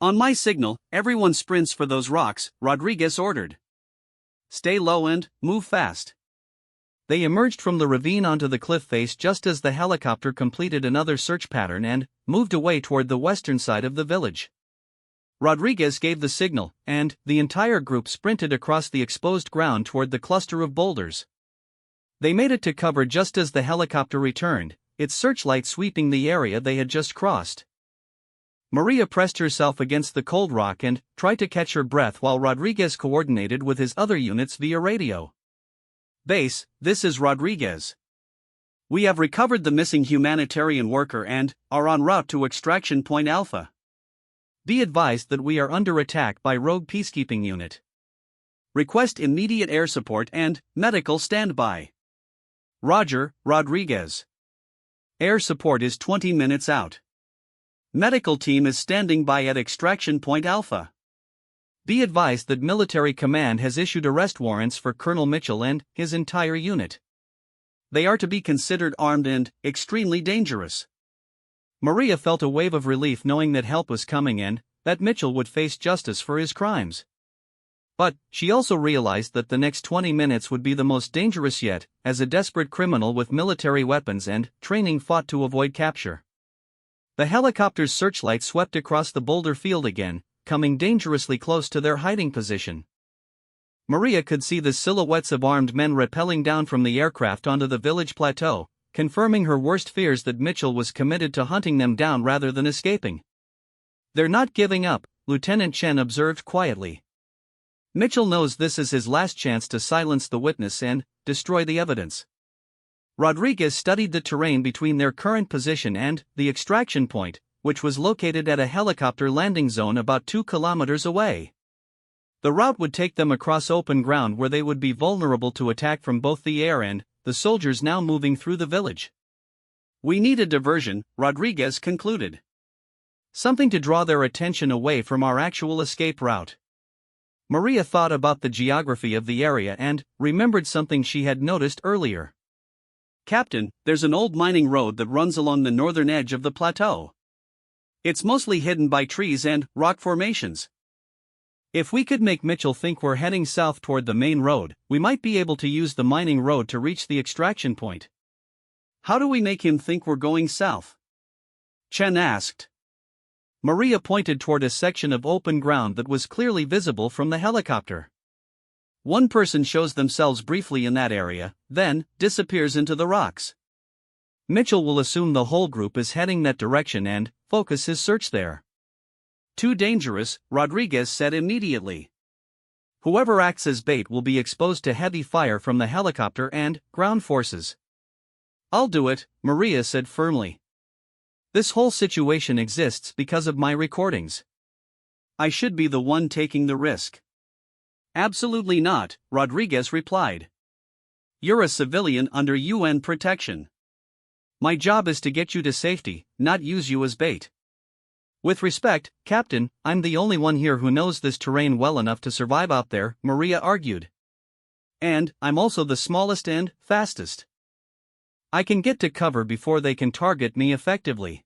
"On my signal, everyone sprints for those rocks," Rodriguez ordered. "Stay low and move fast." They emerged from the ravine onto the cliff face just as the helicopter completed another search pattern and moved away toward the western side of the village. Rodriguez gave the signal, and the entire group sprinted across the exposed ground toward the cluster of boulders. They made it to cover just as the helicopter returned, its searchlight sweeping the area they had just crossed. Maria pressed herself against the cold rock and tried to catch her breath while Rodriguez coordinated with his other units via radio. "Base, this is Rodriguez. We have recovered the missing humanitarian worker and are en route to Extraction Point Alpha. Be advised that we are under attack by rogue peacekeeping unit. Request immediate air support and medical standby." "Roger, Rodriguez. Air support is 20 minutes out. Medical team is standing by at Extraction Point Alpha. Be advised that military command has issued arrest warrants for Colonel Mitchell and his entire unit. They are to be considered armed and extremely dangerous." Maria felt a wave of relief knowing that help was coming and that Mitchell would face justice for his crimes. But she also realized that the next 20 minutes would be the most dangerous yet, as a desperate criminal with military weapons and training fought to avoid capture. The helicopter's searchlight swept across the boulder field again, coming dangerously close to their hiding position. Maria could see the silhouettes of armed men rappelling down from the aircraft onto the village plateau, confirming her worst fears that Mitchell was committed to hunting them down rather than escaping. "They're not giving up," Lieutenant Chen observed quietly. "Mitchell knows this is his last chance to silence the witness and destroy the evidence." Rodriguez studied the terrain between their current position and the extraction point, which was located at a helicopter landing zone about 2 kilometers away. The route would take them across open ground where they would be vulnerable to attack from both the air and the soldiers now moving through the village. "We need a diversion," Rodriguez concluded. "Something to draw their attention away from our actual escape route." Maria thought about the geography of the area and remembered something she had noticed earlier. "Captain, there's an old mining road that runs along the northern edge of the plateau. It's mostly hidden by trees and rock formations. If we could make Mitchell think we're heading south toward the main road, we might be able to use the mining road to reach the extraction point." "How do we make him think we're going south?" Chen asked. Maria pointed toward a section of open ground that was clearly visible from the helicopter. "One person shows themselves briefly in that area, then disappears into the rocks. Mitchell will assume the whole group is heading that direction and focus his search there. Too dangerous, Rodriguez said immediately. Whoever acts as bait will be exposed to heavy fire from the helicopter and ground forces. I'll do it, Maria said firmly. This whole situation exists because of my recordings. I should be the one taking the risk. Absolutely not, Rodriguez replied. You're a civilian under UN protection. My job is to get you to safety, not use you as bait. With respect, Captain, I'm the only one here who knows this terrain well enough to survive out there, Maria argued. And I'm also the smallest and fastest. I can get to cover before they can target me effectively.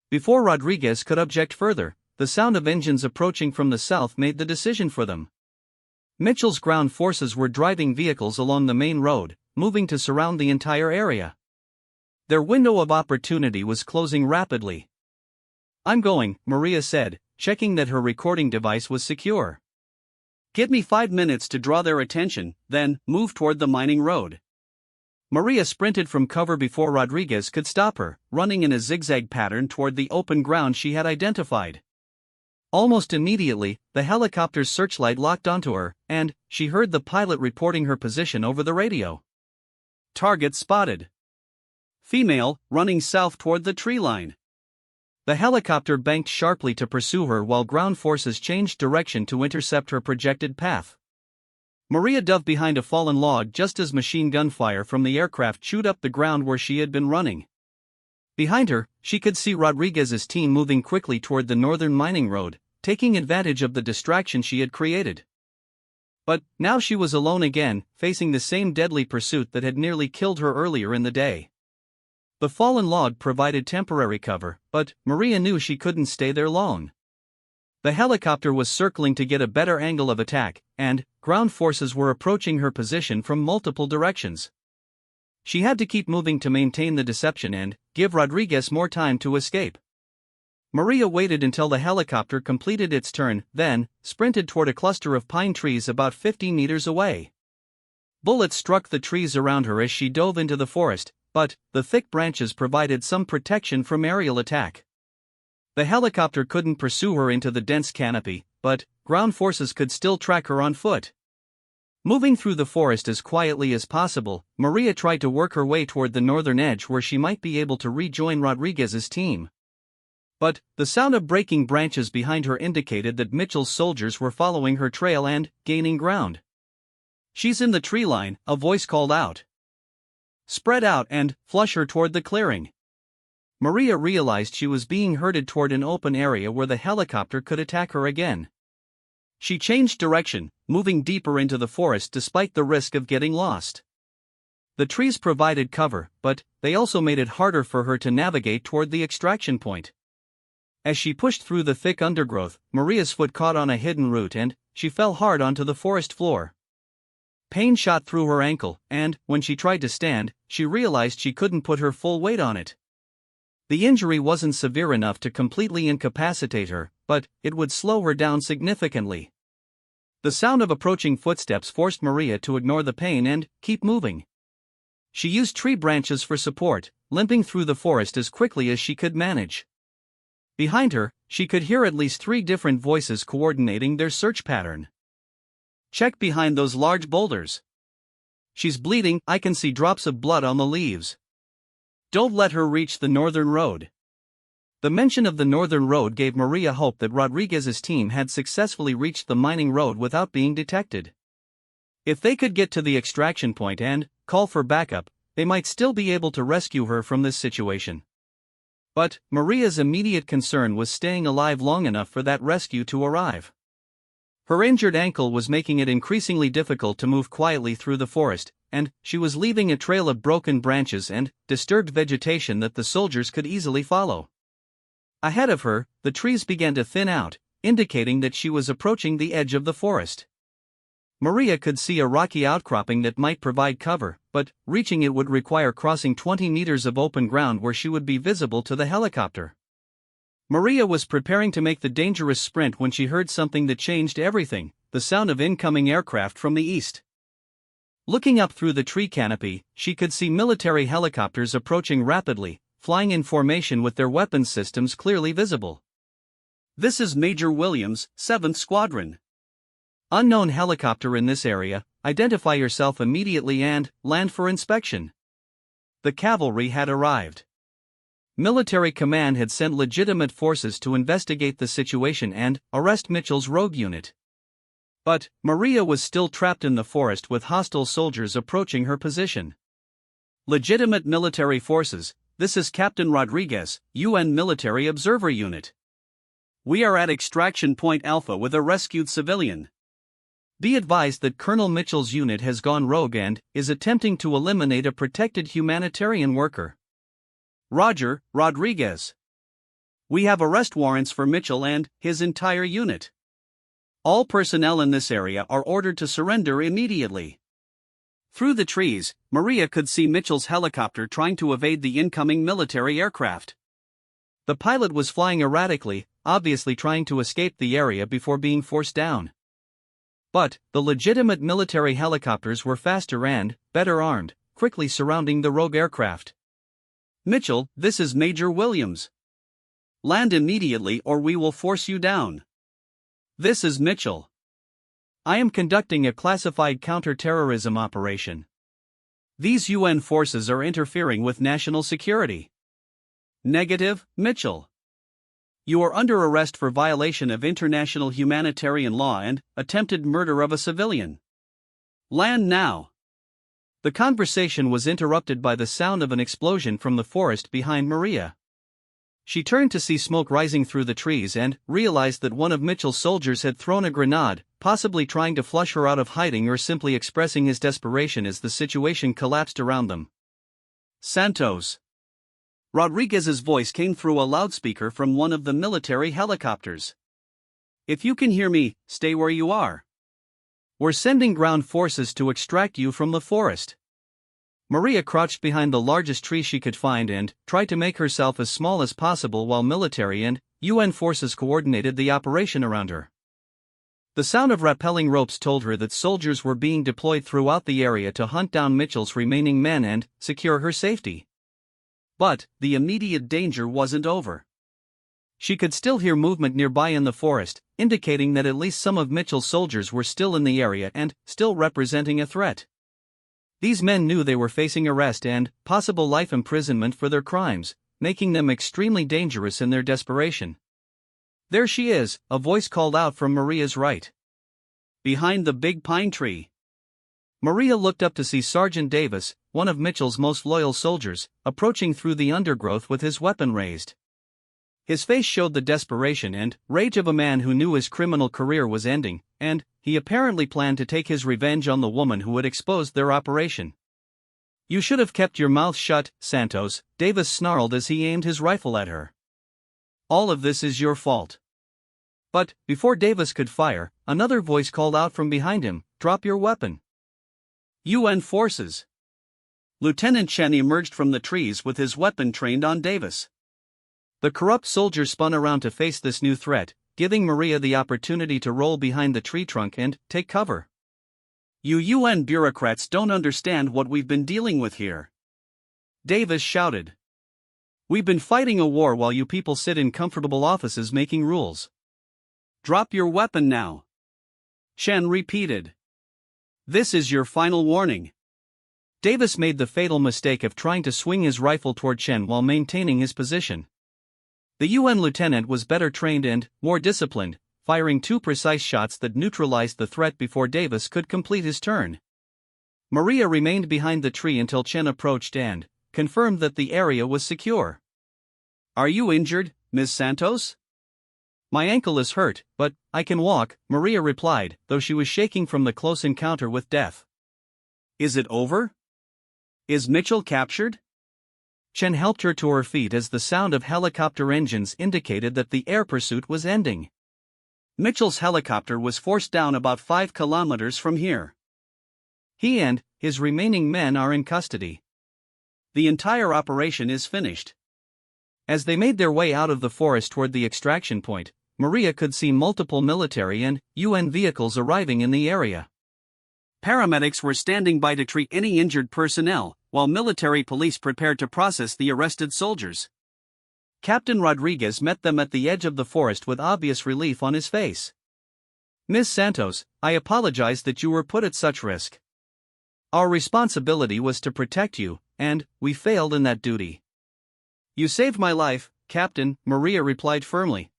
Before Rodriguez could object further, the sound of engines approaching from the south made the decision for them. Mitchell's ground forces were driving vehicles along the main road, moving to surround the entire area. Their window of opportunity was closing rapidly. I'm going, Maria said, checking that her recording device was secure. Give me 5 minutes to draw their attention, then move toward the mining road. Maria sprinted from cover before Rodriguez could stop her, running in a zigzag pattern toward the open ground she had identified. Almost immediately, the helicopter's searchlight locked onto her, and she heard the pilot reporting her position over the radio. Target spotted. Female, running south toward the tree line. The helicopter banked sharply to pursue her while ground forces changed direction to intercept her projected path. Maria dove behind a fallen log just as machine gun fire from the aircraft chewed up the ground where she had been running. Behind her, she could see Rodriguez's team moving quickly toward the northern mining road, taking advantage of the distraction she had created. But now she was alone again, facing the same deadly pursuit that had nearly killed her earlier in the day. The fallen log provided temporary cover, but Maria knew she couldn't stay there long. The helicopter was circling to get a better angle of attack, and ground forces were approaching her position from multiple directions. She had to keep moving to maintain the deception and give Rodriguez more time to escape. Maria waited until the helicopter completed its turn, then sprinted toward a cluster of pine trees about 50 meters away. Bullets struck the trees around her as she dove into the forest, but the thick branches provided some protection from aerial attack. The helicopter couldn't pursue her into the dense canopy, but ground forces could still track her on foot. Moving through the forest as quietly as possible, Maria tried to work her way toward the northern edge where she might be able to rejoin Rodriguez's team. But the sound of breaking branches behind her indicated that Mitchell's soldiers were following her trail and gaining ground. She's in the tree line, a voice called out. Spread out and flush her toward the clearing. Maria realized she was being herded toward an open area where the helicopter could attack her again. She changed direction, moving deeper into the forest despite the risk of getting lost. The trees provided cover, but they also made it harder for her to navigate toward the extraction point. As she pushed through the thick undergrowth, Maria's foot caught on a hidden root and she fell hard onto the forest floor. Pain shot through her ankle, and when she tried to stand, she realized she couldn't put her full weight on it. The injury wasn't severe enough to completely incapacitate her, but it would slow her down significantly. The sound of approaching footsteps forced Maria to ignore the pain and keep moving. She used tree branches for support, limping through the forest as quickly as she could manage. Behind her, she could hear at least 3 different voices coordinating their search pattern. Check behind those large boulders. She's bleeding, I can see drops of blood on the leaves. Don't let her reach the northern road. The mention of the northern road gave Maria hope that Rodriguez's team had successfully reached the mining road without being detected. If they could get to the extraction point and call for backup, they might still be able to rescue her from this situation. But Maria's immediate concern was staying alive long enough for that rescue to arrive. Her injured ankle was making it increasingly difficult to move quietly through the forest, and she was leaving a trail of broken branches and disturbed vegetation that the soldiers could easily follow. Ahead of her, the trees began to thin out, indicating that she was approaching the edge of the forest. Maria could see a rocky outcropping that might provide cover, but reaching it would require crossing 20 meters of open ground where she would be visible to the helicopter. Maria was preparing to make the dangerous sprint when she heard something that changed everything, the sound of incoming aircraft from the east. Looking up through the tree canopy, she could see military helicopters approaching rapidly, flying in formation with their weapons systems clearly visible. This is Major Williams, 7th Squadron. Unknown helicopter in this area, identify yourself immediately and land for inspection. The cavalry had arrived. Military command had sent legitimate forces to investigate the situation and arrest Mitchell's rogue unit. But Maria was still trapped in the forest with hostile soldiers approaching her position. Legitimate military forces, this is Captain Rodriguez, UN Military Observer Unit. We are at Extraction Point Alpha with a rescued civilian. Be advised that Colonel Mitchell's unit has gone rogue and is attempting to eliminate a protected humanitarian worker. Roger, Rodriguez. We have arrest warrants for Mitchell and his entire unit. All personnel in this area are ordered to surrender immediately. Through the trees, Maria could see Mitchell's helicopter trying to evade the incoming military aircraft. The pilot was flying erratically, obviously trying to escape the area before being forced down. But the legitimate military helicopters were faster and better armed, quickly surrounding the rogue aircraft. Mitchell, this is Major Williams. Land immediately or we will force you down. This is Mitchell. I am conducting a classified counter-terrorism operation. These UN forces are interfering with national security. Negative, Mitchell. You are under arrest for violation of international humanitarian law and attempted murder of a civilian. Land now. The conversation was interrupted by the sound of an explosion from the forest behind Maria. She turned to see smoke rising through the trees and realized that one of Mitchell's soldiers had thrown a grenade, possibly trying to flush her out of hiding or simply expressing his desperation as the situation collapsed around them. Santos. Rodriguez's voice came through a loudspeaker from one of the military helicopters. If you can hear me, stay where you are. We're sending ground forces to extract you from the forest. Maria crouched behind the largest tree she could find and tried to make herself as small as possible while military and UN forces coordinated the operation around her. The sound of rappelling ropes told her that soldiers were being deployed throughout the area to hunt down Mitchell's remaining men and secure her safety. But the immediate danger wasn't over. She could still hear movement nearby in the forest, indicating that at least some of Mitchell's soldiers were still in the area and still representing a threat. These men knew they were facing arrest and possible life imprisonment for their crimes, making them extremely dangerous in their desperation. There she is, a voice called out from Maria's right. Behind the big pine tree. Maria looked up to see Sergeant Davis, one of Mitchell's most loyal soldiers, approaching through the undergrowth with his weapon raised. His face showed the desperation and rage of a man who knew his criminal career was ending, and he apparently planned to take his revenge on the woman who had exposed their operation. You should have kept your mouth shut, Santos, Davis snarled as he aimed his rifle at her. All of this is your fault. But before Davis could fire, another voice called out from behind him, drop your weapon. UN forces. Lieutenant Chen emerged from the trees with his weapon trained on Davis. The corrupt soldier spun around to face this new threat, giving Maria the opportunity to roll behind the tree trunk and take cover. You UN bureaucrats don't understand what we've been dealing with here. Davis shouted. We've been fighting a war while you people sit in comfortable offices making rules. Drop your weapon now. Chen repeated. This is your final warning. Davis made the fatal mistake of trying to swing his rifle toward Chen while maintaining his position. The UN lieutenant was better trained and more disciplined, firing 2 precise shots that neutralized the threat before Davis could complete his turn. Maria remained behind the tree until Chen approached and confirmed that the area was secure. Are you injured, Ms. Santos? My ankle is hurt, but I can walk, Maria replied, though she was shaking from the close encounter with death. Is it over? Is Mitchell captured? Chen helped her to her feet as the sound of helicopter engines indicated that the air pursuit was ending. Mitchell's helicopter was forced down about 5 kilometers from here. He and his remaining men are in custody. The entire operation is finished. As they made their way out of the forest toward the extraction point, Maria could see multiple military and UN vehicles arriving in the area. Paramedics were standing by to treat any injured personnel, while military police prepared to process the arrested soldiers. Captain Rodriguez met them at the edge of the forest with obvious relief on his face. "Miss Santos, I apologize that you were put at such risk. Our responsibility was to protect you, and we failed in that duty." "You saved my life, Captain," Maria replied firmly.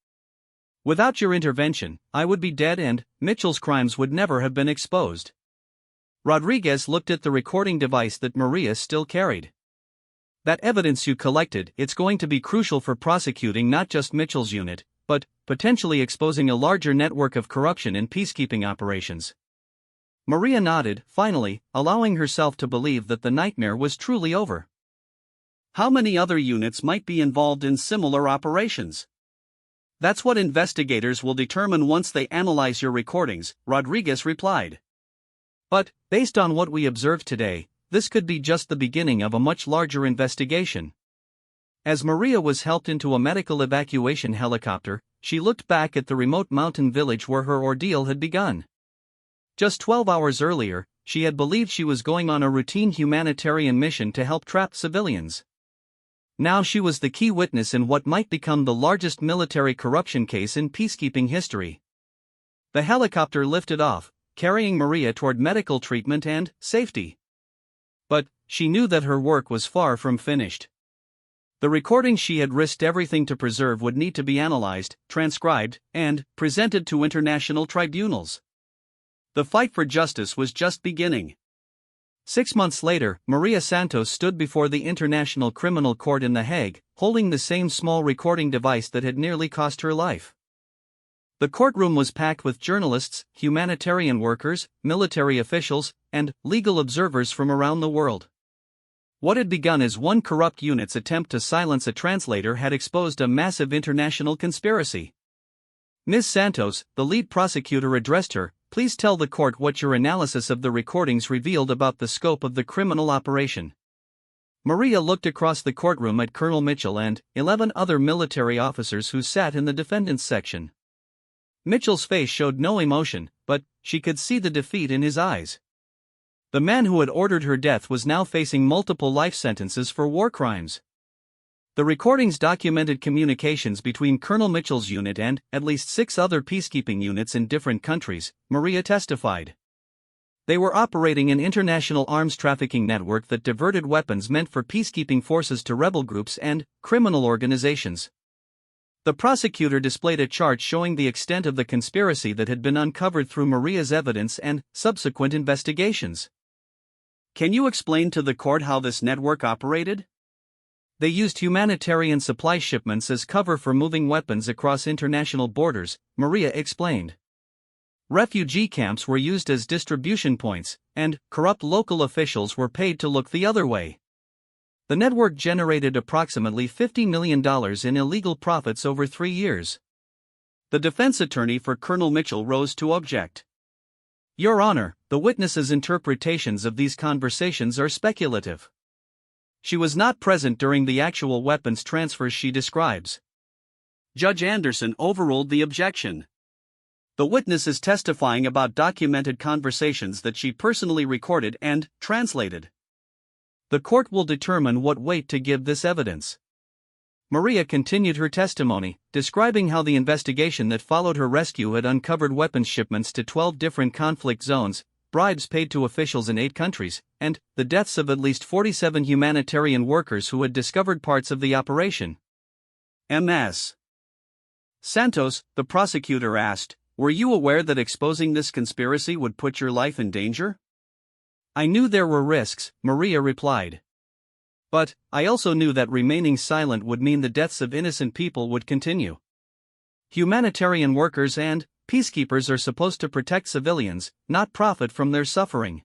"Without your intervention, I would be dead and Mitchell's crimes would never have been exposed." Rodriguez looked at the recording device that Maria still carried. "That evidence you collected, it's going to be crucial for prosecuting not just Mitchell's unit, but potentially exposing a larger network of corruption in peacekeeping operations." Maria nodded, finally, allowing herself to believe that the nightmare was truly over. "How many other units might be involved in similar operations?" "That's what investigators will determine once they analyze your recordings," Rodriguez replied. "But, based on what we observed today, this could be just the beginning of a much larger investigation." As Maria was helped into a medical evacuation helicopter, she looked back at the remote mountain village where her ordeal had begun. Just 12 hours earlier, she had believed she was going on a routine humanitarian mission to help trapped civilians. Now she was the key witness in what might become the largest military corruption case in peacekeeping history. The helicopter lifted off, carrying Maria toward medical treatment and safety. But she knew that her work was far from finished. The recordings she had risked everything to preserve would need to be analyzed, transcribed, and presented to international tribunals. The fight for justice was just beginning. 6 months later, Maria Santos stood before the International Criminal Court in The Hague, holding the same small recording device that had nearly cost her life. The courtroom was packed with journalists, humanitarian workers, military officials, and legal observers from around the world. What had begun as one corrupt unit's attempt to silence a translator had exposed a massive international conspiracy. "Ms. Santos," the lead prosecutor addressed her, "please tell the court what your analysis of the recordings revealed about the scope of the criminal operation." Maria looked across the courtroom at Colonel Mitchell and 11 other military officers who sat in the defendant's section. Mitchell's face showed no emotion, but she could see the defeat in his eyes. The man who had ordered her death was now facing multiple life sentences for war crimes. The recordings documented communications between Colonel Mitchell's unit and at least 6 other peacekeeping units in different countries, Maria testified. They were operating an international arms trafficking network that diverted weapons meant for peacekeeping forces to rebel groups and criminal organizations. The prosecutor displayed a chart showing the extent of the conspiracy that had been uncovered through Maria's evidence and subsequent investigations. "Can you explain to the court how this network operated?" "They used humanitarian supply shipments as cover for moving weapons across international borders," Maria explained. "Refugee camps were used as distribution points, and corrupt local officials were paid to look the other way. The network generated approximately $50 million in illegal profits over 3 years." The defense attorney for Colonel Mitchell rose to object. "Your Honor, the witness's interpretations of these conversations are speculative. She was not present during the actual weapons transfers she describes." Judge Anderson overruled the objection. "The witness is testifying about documented conversations that she personally recorded and translated. The court will determine what weight to give this evidence." Maria continued her testimony, describing how the investigation that followed her rescue had uncovered weapons shipments to 12 different conflict zones, bribes paid to officials in 8 countries, and the deaths of at least 47 humanitarian workers who had discovered parts of the operation. "Ms. Santos," the prosecutor asked, "were you aware that exposing this conspiracy would put your life in danger?" "I knew there were risks," Maria replied. "But I also knew that remaining silent would mean the deaths of innocent people would continue. Humanitarian workers and peacekeepers are supposed to protect civilians, not profit from their suffering."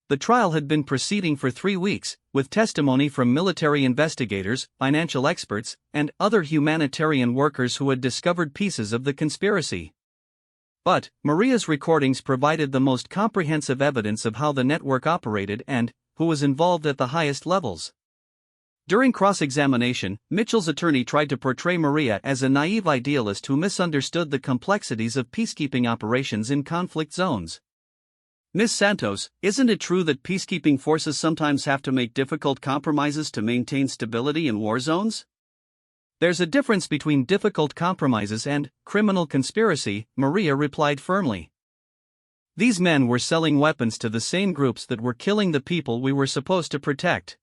The trial had been proceeding for 3 weeks, with testimony from military investigators, financial experts, and other humanitarian workers who had discovered pieces of the conspiracy. But Maria's recordings provided the most comprehensive evidence of how the network operated and who was involved at the highest levels. During cross-examination, Mitchell's attorney tried to portray Maria as a naive idealist who misunderstood the complexities of peacekeeping operations in conflict zones. "Ms. Santos, isn't it true that peacekeeping forces sometimes have to make difficult compromises to maintain stability in war zones?" There's a difference between difficult compromises and criminal conspiracy, Maria replied firmly. These men were selling weapons to the same groups that were killing the people we were supposed to protect.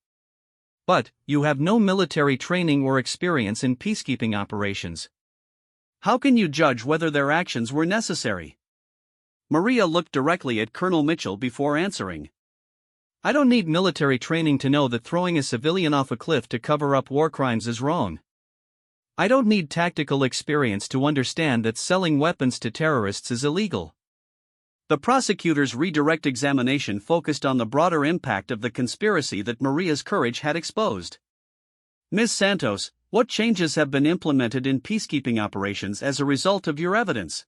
But, you have no military training or experience in peacekeeping operations. How can you judge whether their actions were necessary? Maria looked directly at Colonel Mitchell before answering. I don't need military training to know that throwing a civilian off a cliff to cover up war crimes is wrong. I don't need tactical experience to understand that selling weapons to terrorists is illegal. The prosecutor's redirect examination focused on the broader impact of the conspiracy that Maria's courage had exposed. Ms. Santos, what changes have been implemented in peacekeeping operations as a result of your evidence?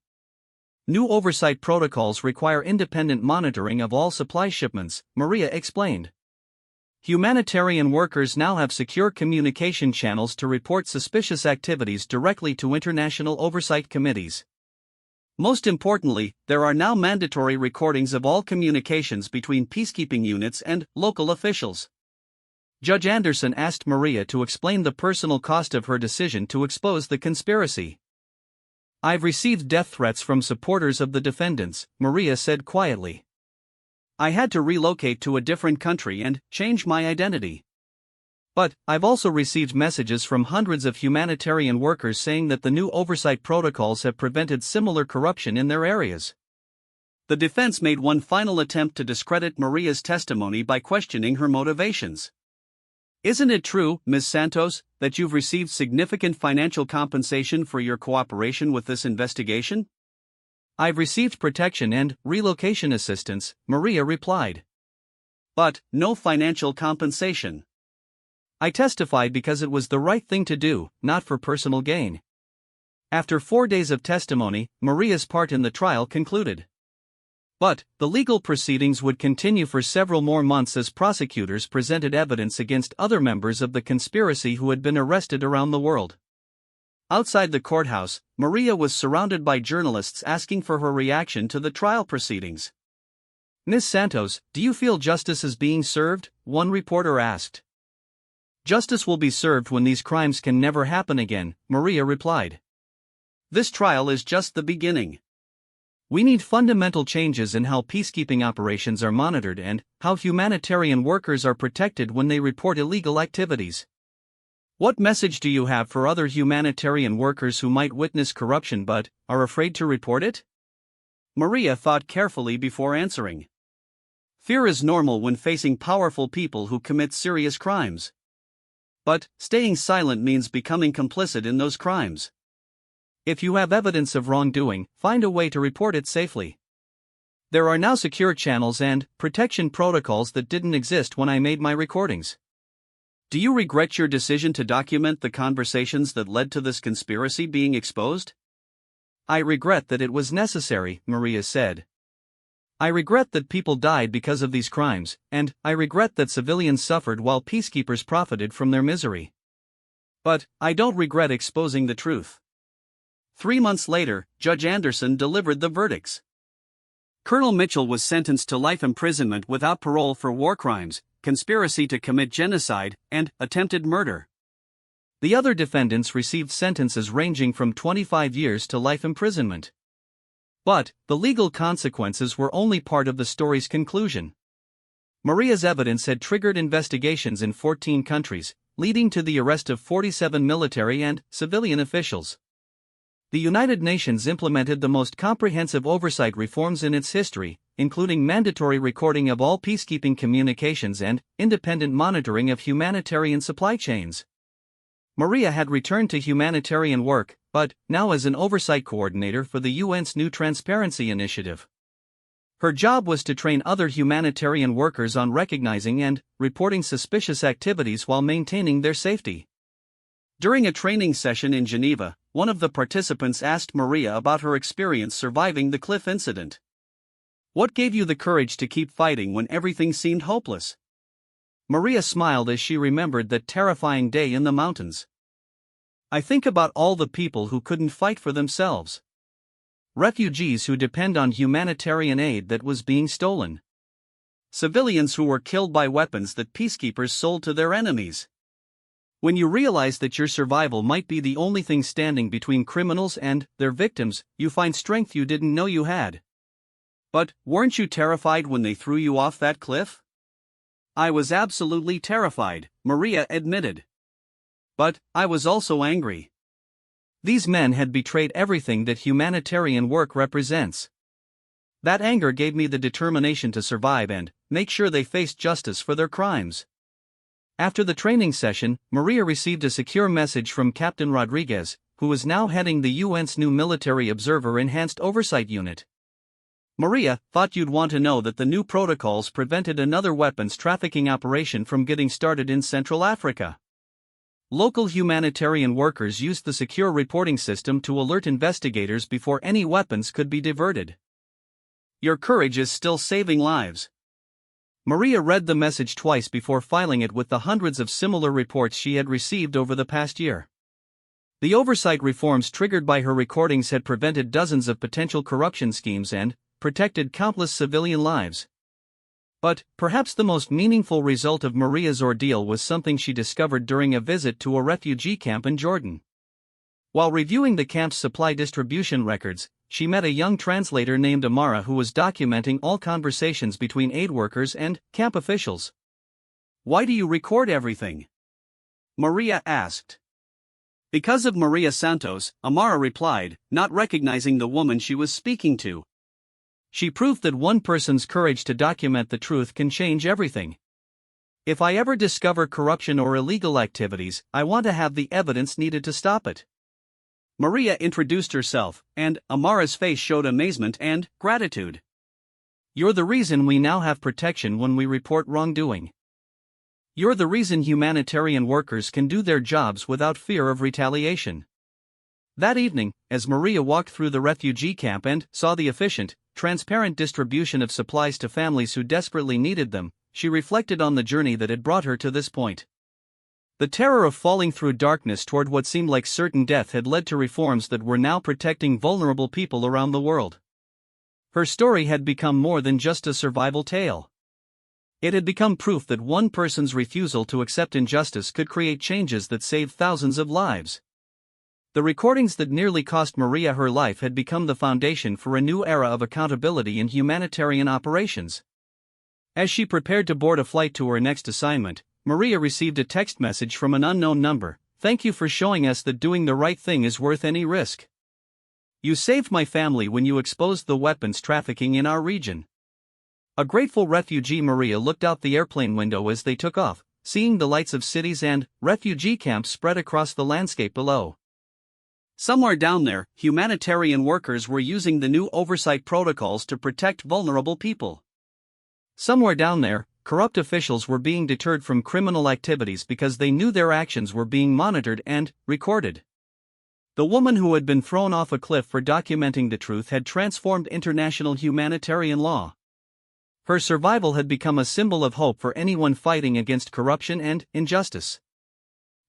New oversight protocols require independent monitoring of all supply shipments, Maria explained. Humanitarian workers now have secure communication channels to report suspicious activities directly to international oversight committees. Most importantly, there are now mandatory recordings of all communications between peacekeeping units and local officials. Judge Anderson asked Maria to explain the personal cost of her decision to expose the conspiracy. I've received death threats from supporters of the defendants, Maria said quietly. I had to relocate to a different country and change my identity. But, I've also received messages from hundreds of humanitarian workers saying that the new oversight protocols have prevented similar corruption in their areas. The defense made one final attempt to discredit Maria's testimony by questioning her motivations. Isn't it true, Ms. Santos, that you've received significant financial compensation for your cooperation with this investigation? I've received protection and relocation assistance, Maria replied. But, no financial compensation. I testified because it was the right thing to do, not for personal gain. After 4 days of testimony, Maria's part in the trial concluded. But, the legal proceedings would continue for several more months as prosecutors presented evidence against other members of the conspiracy who had been arrested around the world. Outside the courthouse, Maria was surrounded by journalists asking for her reaction to the trial proceedings. Ms. Santos, do you feel justice is being served? One reporter asked. Justice will be served when these crimes can never happen again, Maria replied. This trial is just the beginning. We need fundamental changes in how peacekeeping operations are monitored and how humanitarian workers are protected when they report illegal activities. What message do you have for other humanitarian workers who might witness corruption but are afraid to report it? Maria thought carefully before answering. Fear is normal when facing powerful people who commit serious crimes. But staying silent means becoming complicit in those crimes. If you have evidence of wrongdoing, find a way to report it safely. There are now secure channels and protection protocols that didn't exist when I made my recordings. Do you regret your decision to document the conversations that led to this conspiracy being exposed? I regret that it was necessary, Maria said. I regret that people died because of these crimes, and I regret that civilians suffered while peacekeepers profited from their misery. But I don't regret exposing the truth. 3 months later, Judge Anderson delivered the verdicts. Colonel Mitchell was sentenced to life imprisonment without parole for war crimes, conspiracy to commit genocide, and attempted murder. The other defendants received sentences ranging from 25 years to life imprisonment. But, the legal consequences were only part of the story's conclusion. Maria's evidence had triggered investigations in 14 countries, leading to the arrest of 47 military and civilian officials. The United Nations implemented the most comprehensive oversight reforms in its history, including mandatory recording of all peacekeeping communications and independent monitoring of humanitarian supply chains. Maria had returned to humanitarian work, but now as an oversight coordinator for the UN's new Transparency Initiative. Her job was to train other humanitarian workers on recognizing and reporting suspicious activities while maintaining their safety. During a training session in Geneva, one of the participants asked Maria about her experience surviving the cliff incident. What gave you the courage to keep fighting when everything seemed hopeless? Maria smiled as she remembered that terrifying day in the mountains. I think about all the people who couldn't fight for themselves. Refugees who depend on humanitarian aid that was being stolen. Civilians who were killed by weapons that peacekeepers sold to their enemies. When you realize that your survival might be the only thing standing between criminals and their victims, you find strength you didn't know you had. But, weren't you terrified when they threw you off that cliff? I was absolutely terrified, Maria admitted. But, I was also angry. These men had betrayed everything that humanitarian work represents. That anger gave me the determination to survive and make sure they faced justice for their crimes. After the training session, Maria received a secure message from Captain Rodriguez, who is now heading the UN's new Military Observer Enhanced Oversight Unit. Maria, thought you'd want to know that the new protocols prevented another weapons trafficking operation from getting started in Central Africa. Local humanitarian workers used the secure reporting system to alert investigators before any weapons could be diverted. Your courage is still saving lives. Maria read the message twice before filing it with the hundreds of similar reports she had received over the past year. The oversight reforms triggered by her recordings had prevented dozens of potential corruption schemes and protected countless civilian lives. But, perhaps the most meaningful result of Maria's ordeal was something she discovered during a visit to a refugee camp in Jordan. While reviewing the camp's supply distribution records, she met a young translator named Amara who was documenting all conversations between aid workers and camp officials. Why do you record everything? Maria asked. Because of Maria Santos, Amara replied, not recognizing the woman she was speaking to. She proved that one person's courage to document the truth can change everything. If I ever discover corruption or illegal activities, I want to have the evidence needed to stop it. Maria introduced herself, and Amara's face showed amazement and gratitude. You're the reason we now have protection when we report wrongdoing. You're the reason humanitarian workers can do their jobs without fear of retaliation. That evening, as Maria walked through the refugee camp and saw the efficient, transparent distribution of supplies to families who desperately needed them, she reflected on the journey that had brought her to this point. The terror of falling through darkness toward what seemed like certain death had led to reforms that were now protecting vulnerable people around the world. Her story had become more than just a survival tale. It had become proof that one person's refusal to accept injustice could create changes that saved thousands of lives. The recordings that nearly cost Maria her life had become the foundation for a new era of accountability in humanitarian operations. As she prepared to board a flight to her next assignment, Maria received a text message from an unknown number. Thank you for showing us that doing the right thing is worth any risk. You saved my family when you exposed the weapons trafficking in our region. A grateful refugee Maria looked out the airplane window as they took off, seeing the lights of cities and refugee camps spread across the landscape below. Somewhere down there, humanitarian workers were using the new oversight protocols to protect vulnerable people. Somewhere down there, corrupt officials were being deterred from criminal activities because they knew their actions were being monitored and recorded. The woman who had been thrown off a cliff for documenting the truth had transformed international humanitarian law. Her survival had become a symbol of hope for anyone fighting against corruption and injustice.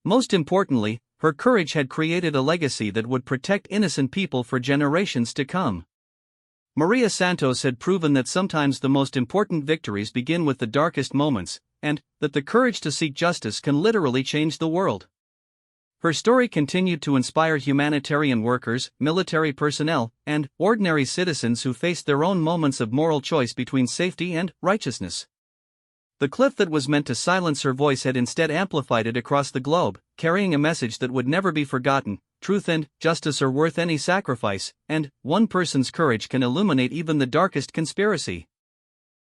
Most importantly, her courage had created a legacy that would protect innocent people for generations to come. Maria Santos had proven that sometimes the most important victories begin with the darkest moments, and that the courage to seek justice can literally change the world. Her story continued to inspire humanitarian workers, military personnel, and ordinary citizens who faced their own moments of moral choice between safety and righteousness. The cliff that was meant to silence her voice had instead amplified it across the globe, carrying a message that would never be forgotten: truth and justice are worth any sacrifice, and one person's courage can illuminate even the darkest conspiracy.